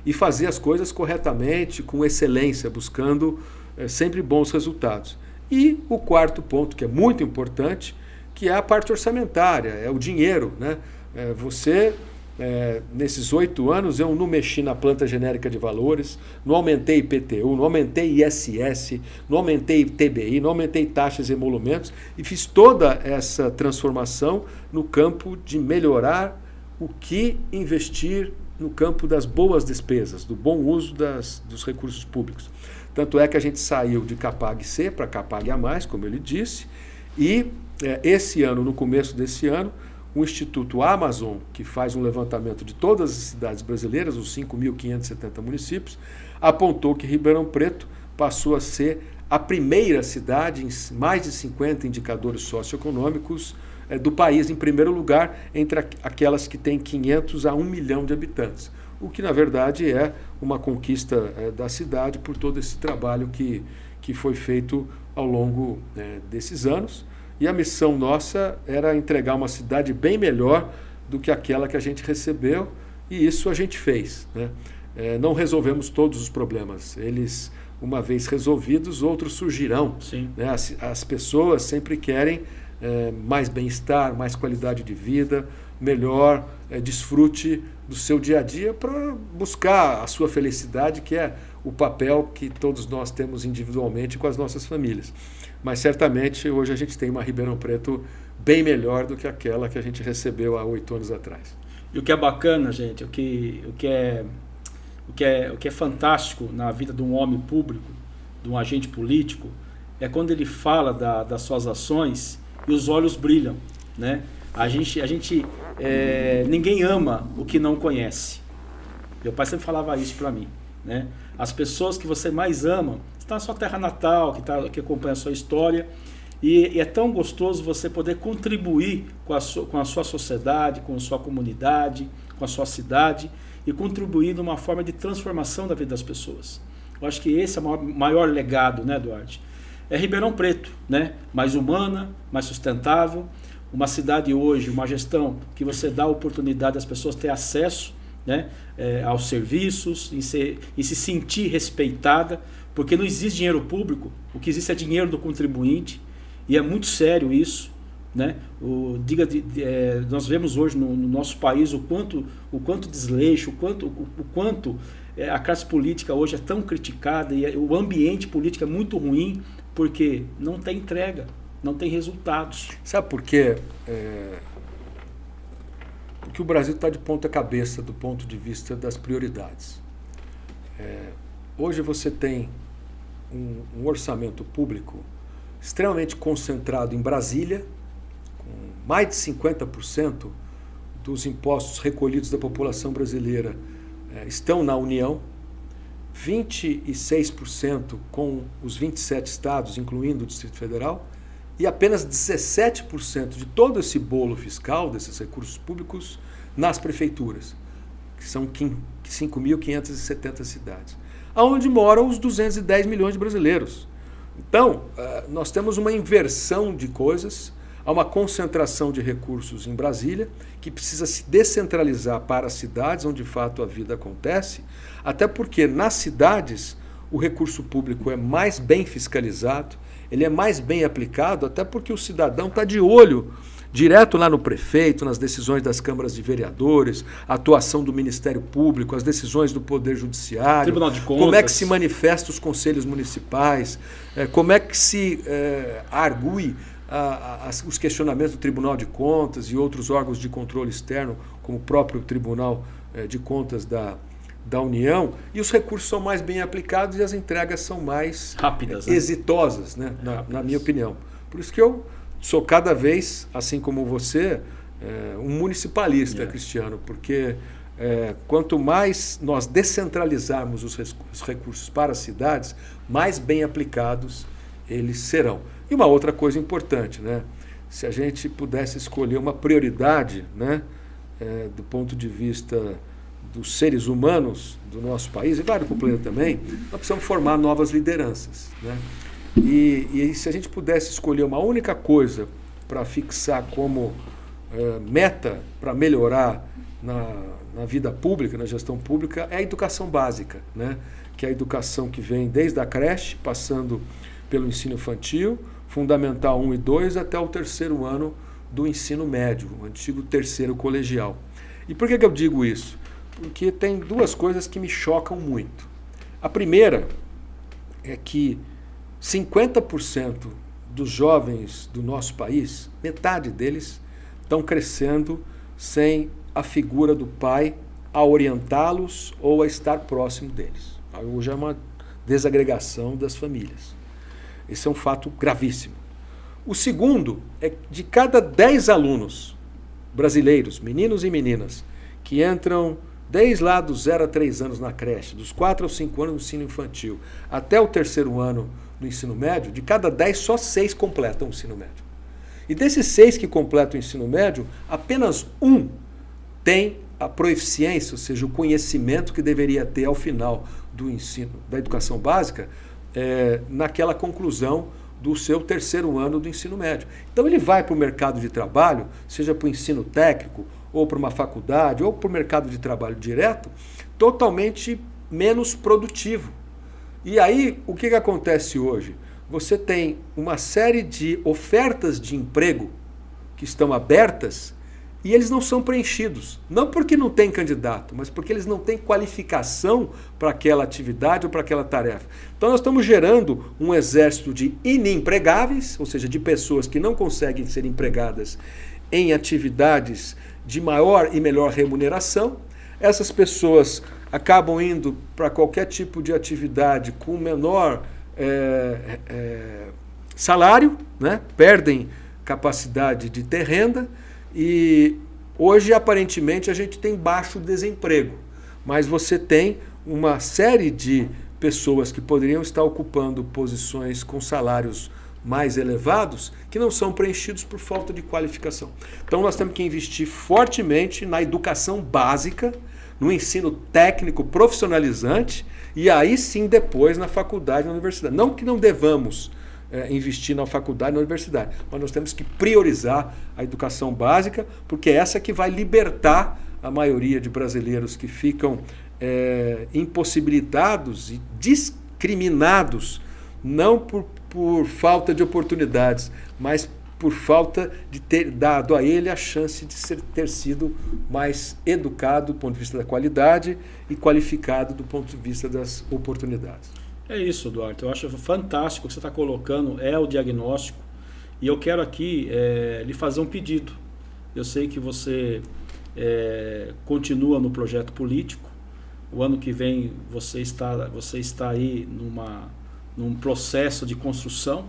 B: e fazer as coisas corretamente, com excelência, buscando sempre bons resultados. E o quarto ponto, que é muito importante, que é a parte orçamentária, é o dinheiro, né? Nesses 8 anos, eu não mexi na planta genérica de valores, não aumentei IPTU, não aumentei ISS, não aumentei TBI, não aumentei taxas e emolumentos, e fiz toda essa transformação no campo de melhorar o que investir no campo das boas despesas, do bom uso dos recursos públicos. Tanto é que a gente saiu de Capag-C para Capag-A+, como ele disse, e esse ano, no começo desse ano, o Instituto Amazon, que faz um levantamento de todas as cidades brasileiras, os 5.570 municípios, apontou que Ribeirão Preto passou a ser a primeira cidade em mais de 50 indicadores socioeconômicos do país, em primeiro lugar, entre aquelas que têm 500 a 1 milhão de habitantes. O que, na verdade, é uma conquista da cidade por todo esse trabalho que foi feito ao longo desses anos. E a missão nossa era entregar uma cidade bem melhor do que aquela que a gente recebeu, e isso a gente fez, né? Não resolvemos todos os problemas. Eles, uma vez resolvidos, outros surgirão. Né? As pessoas sempre querem mais bem-estar, mais qualidade de vida, melhor desfrute do seu dia a dia para buscar a sua felicidade, que é o papel que todos nós temos individualmente com as nossas famílias. Mas certamente hoje a gente tem uma Ribeirão Preto bem melhor do que aquela que a gente recebeu há 8 anos atrás. E
A: o que é bacana, gente, o que é fantástico na vida de um homem público, de um agente político, é quando ele fala das suas ações e os olhos brilham, né? Ninguém ama o que não conhece. Meu pai sempre falava isso para mim, né? As pessoas que você mais ama está na sua terra natal, que acompanha a sua história, e é tão gostoso você poder contribuir com a sua sociedade, com a sua comunidade, com a sua cidade, e contribuir numa forma de transformação da vida das pessoas. Eu acho que esse é o maior legado, né, Duarte? É Ribeirão Preto, né? Mais humana, mais sustentável, uma cidade hoje, uma gestão que você dá a oportunidade das pessoas ter acesso, né, aos serviços, e se sentir respeitada, porque não existe dinheiro público, o que existe é dinheiro do contribuinte, e é muito sério isso, né? Nós vemos hoje no nosso país o quanto desleixo, o quanto a classe política hoje é tão criticada, e o ambiente político é muito ruim, porque não tem entrega, não tem resultados.
B: Sabe por quê? Porque o Brasil está de ponta cabeça do ponto de vista das prioridades. Hoje você tem um orçamento público extremamente concentrado em Brasília, com mais de 50% dos impostos recolhidos da população brasileira estão na União, 26% com os 27 estados, incluindo o Distrito Federal, e apenas 17% de todo esse bolo fiscal, desses recursos públicos, nas prefeituras, que são 5.570 cidades, onde moram os 210 milhões de brasileiros. Então, nós temos uma inversão de coisas, há uma concentração de recursos em Brasília, que precisa se descentralizar para as cidades, onde de fato a vida acontece, até porque nas cidades o recurso público é mais bem fiscalizado, ele é mais bem aplicado, até porque o cidadão está de olho direto lá no prefeito, nas decisões das câmaras de vereadores, a atuação do Ministério Público, as decisões do Poder Judiciário,
A: Tribunal de Contas.
B: como é que se manifesta os conselhos municipais, como é que se argue os questionamentos do Tribunal de Contas e outros órgãos de controle externo, como o próprio Tribunal de Contas da União, e os recursos são mais bem aplicados e as entregas são mais
A: rápidas,
B: exitosas, né? Na minha opinião. Por isso que eu sou cada vez, assim como você, um municipalista, Cristiano, porque quanto mais nós descentralizarmos os recursos para as cidades, mais bem aplicados eles serão. E uma outra coisa importante, né? Se a gente pudesse escolher uma prioridade, né, do ponto de vista dos seres humanos do nosso país, e vários do planeta também, nós precisamos formar novas lideranças, né? E se a gente pudesse escolher uma única coisa para fixar como meta para melhorar na vida pública, na gestão pública, é a educação básica, né? Que é a educação que vem desde a creche, passando pelo ensino infantil, fundamental 1 e 2, até o 3º ano do ensino médio, o antigo 3º colegial. E por que eu digo isso? Porque tem duas coisas que me chocam muito. A primeira é que 50% dos jovens do nosso país, metade deles, estão crescendo sem a figura do pai a orientá-los ou a estar próximo deles. Hoje é uma desagregação das famílias. Esse é um fato gravíssimo. O segundo é que de cada 10 alunos brasileiros, meninos e meninas, que entram desde lá dos 0 a 3 anos na creche, dos 4 aos 5 anos no ensino infantil, até o 3º ano do ensino médio, de cada 10, só 6 completam o ensino médio. E desses 6 que completam o ensino médio, apenas 1 tem a proeficiência, ou seja, o conhecimento que deveria ter ao final do ensino, da educação básica, naquela conclusão do seu 3º ano do ensino médio. Então ele vai para o mercado de trabalho, seja para o ensino técnico, ou para uma faculdade, ou para o mercado de trabalho direto, totalmente menos produtivo. E aí, o que acontece hoje? Você tem uma série de ofertas de emprego que estão abertas e eles não são preenchidos. Não porque não tem candidato, mas porque eles não têm qualificação para aquela atividade ou para aquela tarefa. Então nós estamos gerando um exército de inempregáveis, ou seja, de pessoas que não conseguem ser empregadas em atividades de maior e melhor remuneração. Essas pessoas acabam indo para qualquer tipo de atividade com menor salário, né? Perdem capacidade de ter renda. E hoje, aparentemente, a gente tem baixo desemprego, mas você tem uma série de pessoas que poderiam estar ocupando posições com salários mais elevados que não são preenchidos por falta de qualificação. Então nós temos que investir fortemente na educação básica, no ensino técnico profissionalizante e aí sim depois na faculdade e na universidade. Não que não devamos investir na faculdade e na universidade, mas nós temos que priorizar a educação básica, porque é essa que vai libertar a maioria de brasileiros que ficam impossibilitados e discriminados, não por falta de oportunidades, mas por falta de ter dado a ele a chance de ter sido mais educado do ponto de vista da qualidade e qualificado do ponto de vista das oportunidades.
A: É isso, Duarte. Eu acho fantástico o que você está colocando, é o diagnóstico. E eu quero aqui lhe fazer um pedido. Eu sei que você continua no projeto político. O ano que vem você está aí num processo de construção.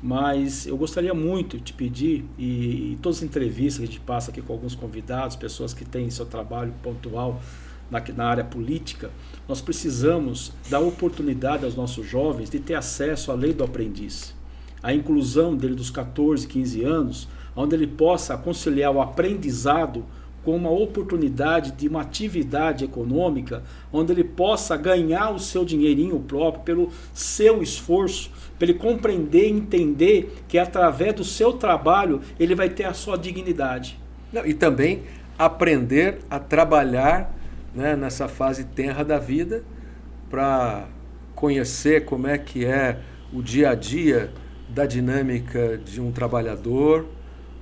A: Mas eu gostaria muito de te pedir, e todas as entrevistas que a gente passa aqui com alguns convidados, pessoas que têm seu trabalho pontual na área política, nós precisamos dar oportunidade aos nossos jovens de ter acesso à lei do aprendiz. A inclusão dele dos 14, 15 anos, onde ele possa conciliar o aprendizado com uma oportunidade de uma atividade econômica, onde ele possa ganhar o seu dinheirinho próprio pelo seu esforço, para ele compreender e entender que através do seu trabalho ele vai ter a sua dignidade.
B: E também aprender a trabalhar, né, nessa fase tenra da vida, para conhecer como é que é o dia a dia da dinâmica de um trabalhador,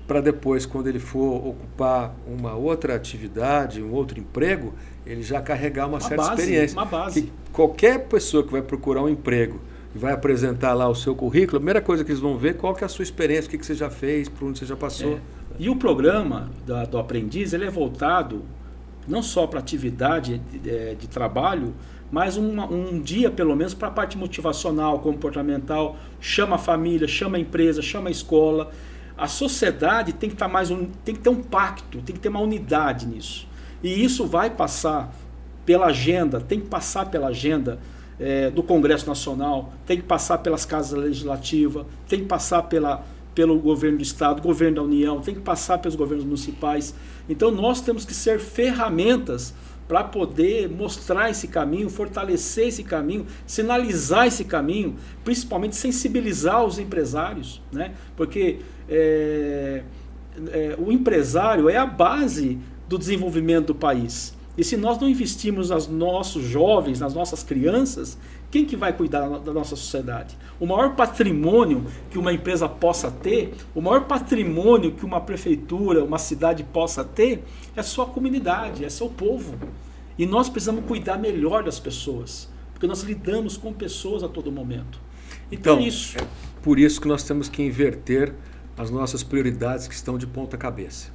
B: para depois, quando ele for ocupar uma outra atividade, um outro emprego, ele já carregar uma certa experiência.
A: Uma base.
B: Que qualquer pessoa que vai procurar um emprego e vai apresentar lá o seu currículo, a primeira coisa que eles vão ver é qual que é a sua experiência, o que você já fez, por onde você já passou.
A: E o programa do aprendiz, ele é voltado não só para atividade de trabalho, mas um dia, pelo menos, para a parte motivacional, comportamental, chama a família, chama a empresa, chama a escola. A sociedade tem que tem que ter um pacto, tem que ter uma unidade nisso. E isso vai passar pela agenda, tem que passar pela agenda do Congresso Nacional, tem que passar pelas casas legislativas, tem que passar pelo governo do Estado, governo da União, tem que passar pelos governos municipais. Então nós temos que ser ferramentas para poder mostrar esse caminho, fortalecer esse caminho, sinalizar esse caminho, principalmente sensibilizar os empresários, né? Porque o empresário é a base do desenvolvimento do país. E se nós não investirmos nos nossos jovens, nas nossas crianças, quem que vai cuidar da nossa sociedade? O maior patrimônio que uma empresa possa ter, o maior patrimônio que uma prefeitura, uma cidade possa ter, é sua comunidade, é seu povo. E nós precisamos cuidar melhor das pessoas, porque nós lidamos com pessoas a todo momento. Então é isso.
B: É por isso que nós temos que inverter as nossas prioridades que estão de ponta cabeça.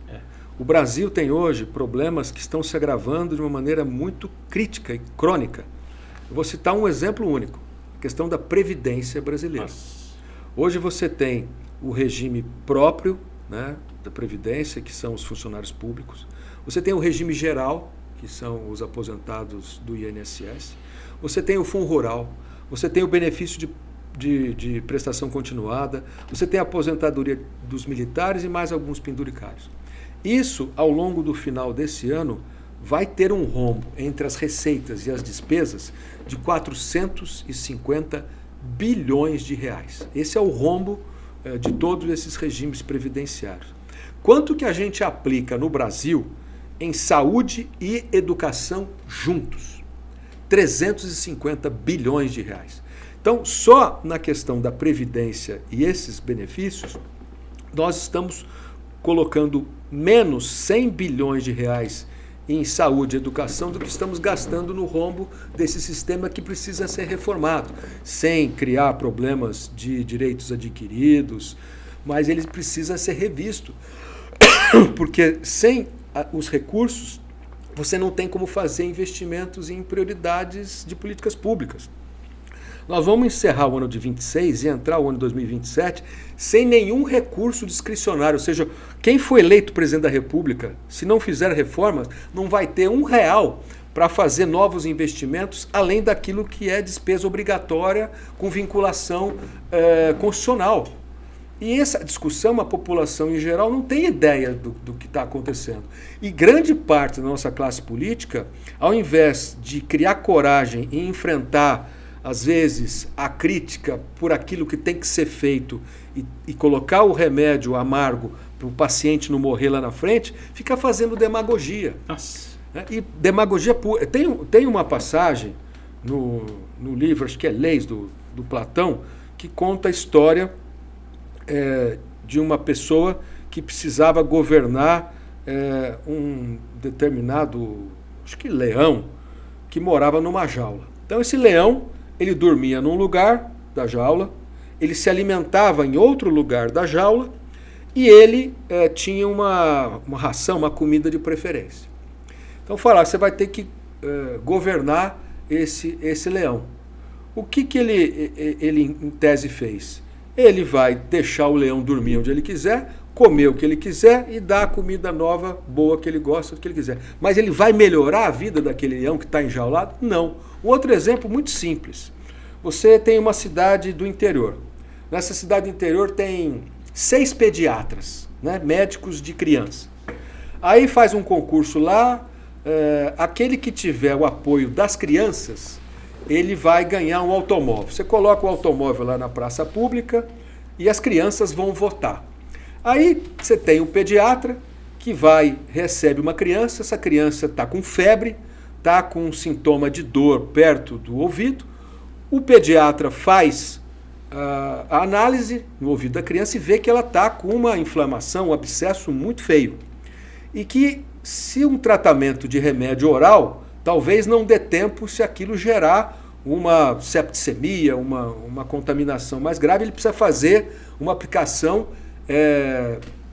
B: O Brasil tem hoje problemas que estão se agravando de uma maneira muito crítica e crônica. Eu vou citar um exemplo único, a questão da Previdência brasileira.
A: Nossa.
B: Hoje você tem o regime próprio, né, da Previdência, que são os funcionários públicos. Você tem o regime geral, que são os aposentados do INSS. Você tem o Fundo Rural. Você tem o benefício de prestação continuada. Você tem a aposentadoria dos militares e mais alguns penduricários. Isso, ao longo do final desse ano, vai ter um rombo entre as receitas e as despesas de 450 bilhões de reais. Esse é o rombo de todos esses regimes previdenciários. Quanto que a gente aplica no Brasil em saúde e educação juntos? 350 bilhões de reais. Então, só na questão da Previdência e esses benefícios, nós estamos colocando menos 100 bilhões de reais em saúde e educação do que estamos gastando no rombo desse sistema que precisa ser reformado, sem criar problemas de direitos adquiridos, mas ele precisa ser revisto, porque sem os recursos você não tem como fazer investimentos em prioridades de políticas públicas. Nós vamos encerrar o ano de 26 e entrar o ano de 2027 sem nenhum recurso discricionário, ou seja, quem foi eleito presidente da República, se não fizer reformas, não vai ter R$1 para fazer novos investimentos, além daquilo que é despesa obrigatória com vinculação constitucional. E essa discussão, a população em geral não tem ideia do que está acontecendo. E grande parte da nossa classe política, ao invés de criar coragem e enfrentar às vezes, a crítica por aquilo que tem que ser feito e colocar o remédio amargo para o paciente não morrer lá na frente, fica fazendo demagogia.
A: Nossa.
B: E demagogia pura. Tem uma passagem no livro, acho que é Leis, do Platão, que conta a história de uma pessoa que precisava governar um determinado, acho que leão, que morava numa jaula. Então esse leão, ele dormia num lugar da jaula, ele se alimentava em outro lugar da jaula e ele tinha uma ração, uma comida de preferência. Então fala, você vai ter que governar esse leão. O que ele em tese fez? Ele vai deixar o leão dormir onde ele quiser, comer o que ele quiser e dar a comida nova, boa, que ele gosta, do que ele quiser. Mas ele vai melhorar a vida daquele leão que está enjaulado? Não. Um outro exemplo muito simples. Você tem uma cidade do interior. Nessa cidade do interior tem 6 pediatras, né, médicos de criança. Aí faz um concurso lá, aquele que tiver o apoio das crianças, ele vai ganhar um automóvel. Você coloca o automóvel lá na praça pública e as crianças vão votar. Aí você tem um pediatra que recebe uma criança, essa criança está com febre, está com um sintoma de dor perto do ouvido, o pediatra faz a análise no ouvido da criança e vê que ela está com uma inflamação, um abscesso muito feio. E que se um tratamento de remédio oral, talvez não dê tempo se aquilo gerar uma septicemia, uma contaminação mais grave, ele precisa fazer uma aplicação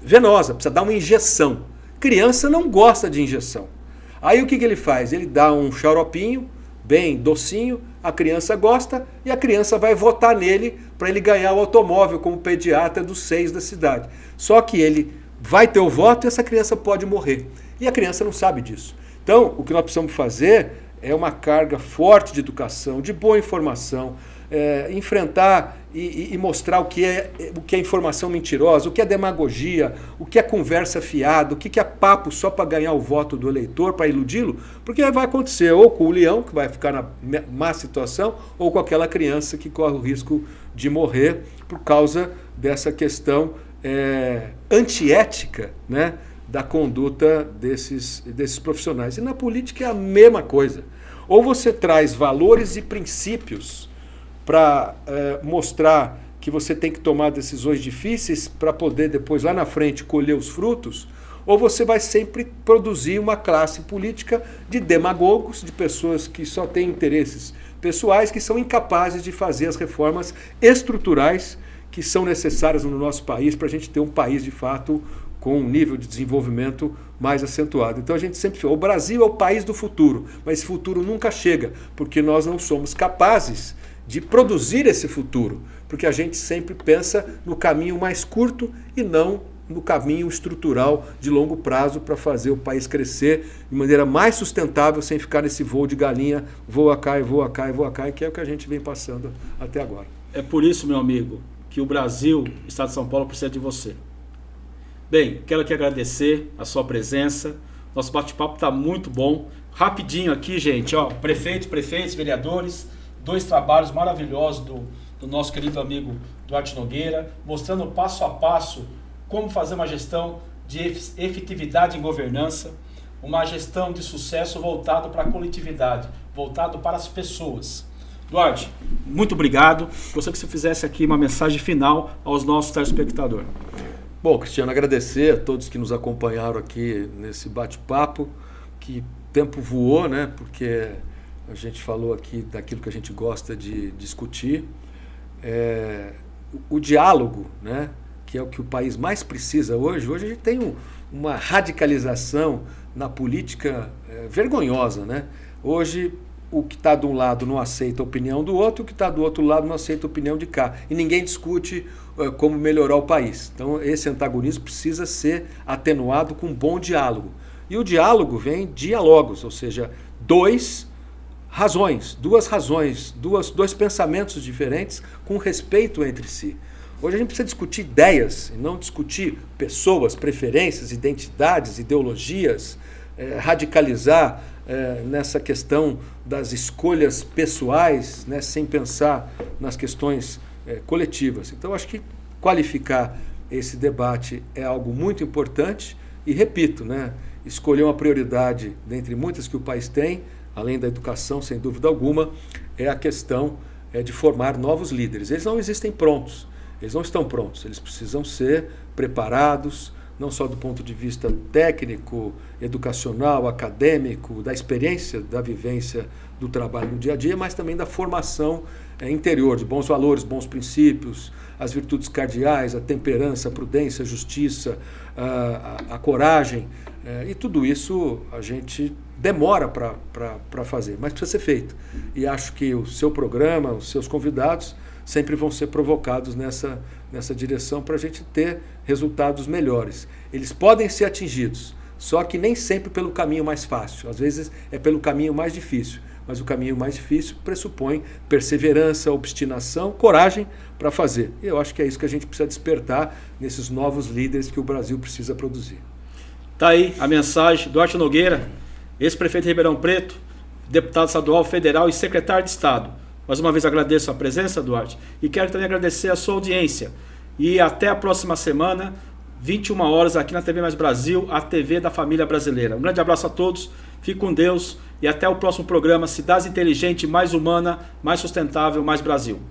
B: venosa, precisa dar uma injeção. Criança não gosta de injeção. Aí o que ele faz? Ele dá um xaropinho, bem docinho, a criança gosta e a criança vai votar nele para ele ganhar o automóvel como pediatra dos 6 da cidade. Só que ele vai ter o voto e essa criança pode morrer. E a criança não sabe disso. Então, o que nós precisamos fazer é uma carga forte de educação, de boa informação, enfrentar e mostrar o que é informação mentirosa, o que é demagogia, o que é conversa fiada, o que é papo só para ganhar o voto do eleitor, para iludi-lo, porque vai acontecer ou com o leão, que vai ficar na má situação, ou com aquela criança que corre o risco de morrer por causa dessa questão antiética, né, da conduta desses profissionais. E na política é a mesma coisa. Ou você traz valores e princípios para mostrar que você tem que tomar decisões difíceis para poder depois lá na frente colher os frutos, ou você vai sempre produzir uma classe política de demagogos, de pessoas que só têm interesses pessoais, que são incapazes de fazer as reformas estruturais que são necessárias no nosso país para a gente ter um país de fato com um nível de desenvolvimento mais acentuado. Então a gente sempre fala, o Brasil é o país do futuro, mas esse futuro nunca chega, porque nós não somos capazes de produzir esse futuro, porque a gente sempre pensa no caminho mais curto e não no caminho estrutural de longo prazo para fazer o país crescer de maneira mais sustentável, sem ficar nesse voo de galinha, voa cá e voa cá e voa cá, que é o que a gente vem passando até agora.
A: É por isso, meu amigo, que o Brasil, o Estado de São Paulo, precisa de você. Bem, quero aqui agradecer a sua presença. Nosso bate-papo está muito bom. Rapidinho aqui, gente, ó, prefeitos, vereadores, 2 trabalhos maravilhosos do nosso querido amigo Duarte Nogueira, mostrando passo a passo como fazer uma gestão de efetividade em governança, uma gestão de sucesso voltado para a coletividade, voltado para as pessoas. Duarte, muito obrigado. Gostaria que você fizesse aqui uma mensagem final aos nossos telespectadores.
B: Bom, Cristiano, agradecer a todos que nos acompanharam aqui nesse bate-papo, que o tempo voou, né? Porque a gente falou aqui daquilo que a gente gosta de discutir. O diálogo, né? Que é o que o país mais precisa hoje. Hoje a gente tem uma radicalização na política vergonhosa, né? Hoje o que está de um lado não aceita a opinião do outro, o que está do outro lado não aceita a opinião de cá. E ninguém discute como melhorar o país. Então esse antagonismo precisa ser atenuado com um bom diálogo. E o diálogo vem diálogos, ou seja, duas razões, dois pensamentos diferentes com respeito entre si. Hoje a gente precisa discutir ideias e não discutir pessoas, preferências, identidades, ideologias, radicalizar nessa questão das escolhas pessoais, né, sem pensar nas questões coletivas. Então acho que qualificar esse debate é algo muito importante e, repito, né, escolher uma prioridade dentre muitas que o país tem, além da educação, sem dúvida alguma, é a questão de formar novos líderes. Eles não existem prontos. Eles não estão prontos, eles precisam ser preparados, não só do ponto de vista técnico, educacional, acadêmico, da experiência, da vivência do trabalho no dia a dia, mas também da formação interior, de bons valores, bons princípios, as virtudes cardeais, a temperança, a prudência, a justiça, a coragem, e tudo isso a gente demora para fazer, mas precisa ser feito. E acho que o seu programa, os seus convidados, sempre vão ser provocados nessa direção para a gente ter resultados melhores. Eles podem ser atingidos, só que nem sempre pelo caminho mais fácil. Às vezes é pelo caminho mais difícil, mas o caminho mais difícil pressupõe perseverança, obstinação, coragem para fazer. E eu acho que é isso que a gente precisa despertar nesses novos líderes que o Brasil precisa produzir.
A: Tá aí a mensagem. Duarte Nogueira, ex-prefeito de Ribeirão Preto, deputado estadual, federal e secretário de Estado. Mais uma vez agradeço a presença, Duarte, e quero também agradecer a sua audiência. E até a próxima semana, 21 horas, aqui na TV Mais Brasil, a TV da família brasileira. Um grande abraço a todos, fique com Deus e até o próximo programa Cidade Inteligente, mais humana, mais sustentável, mais Brasil.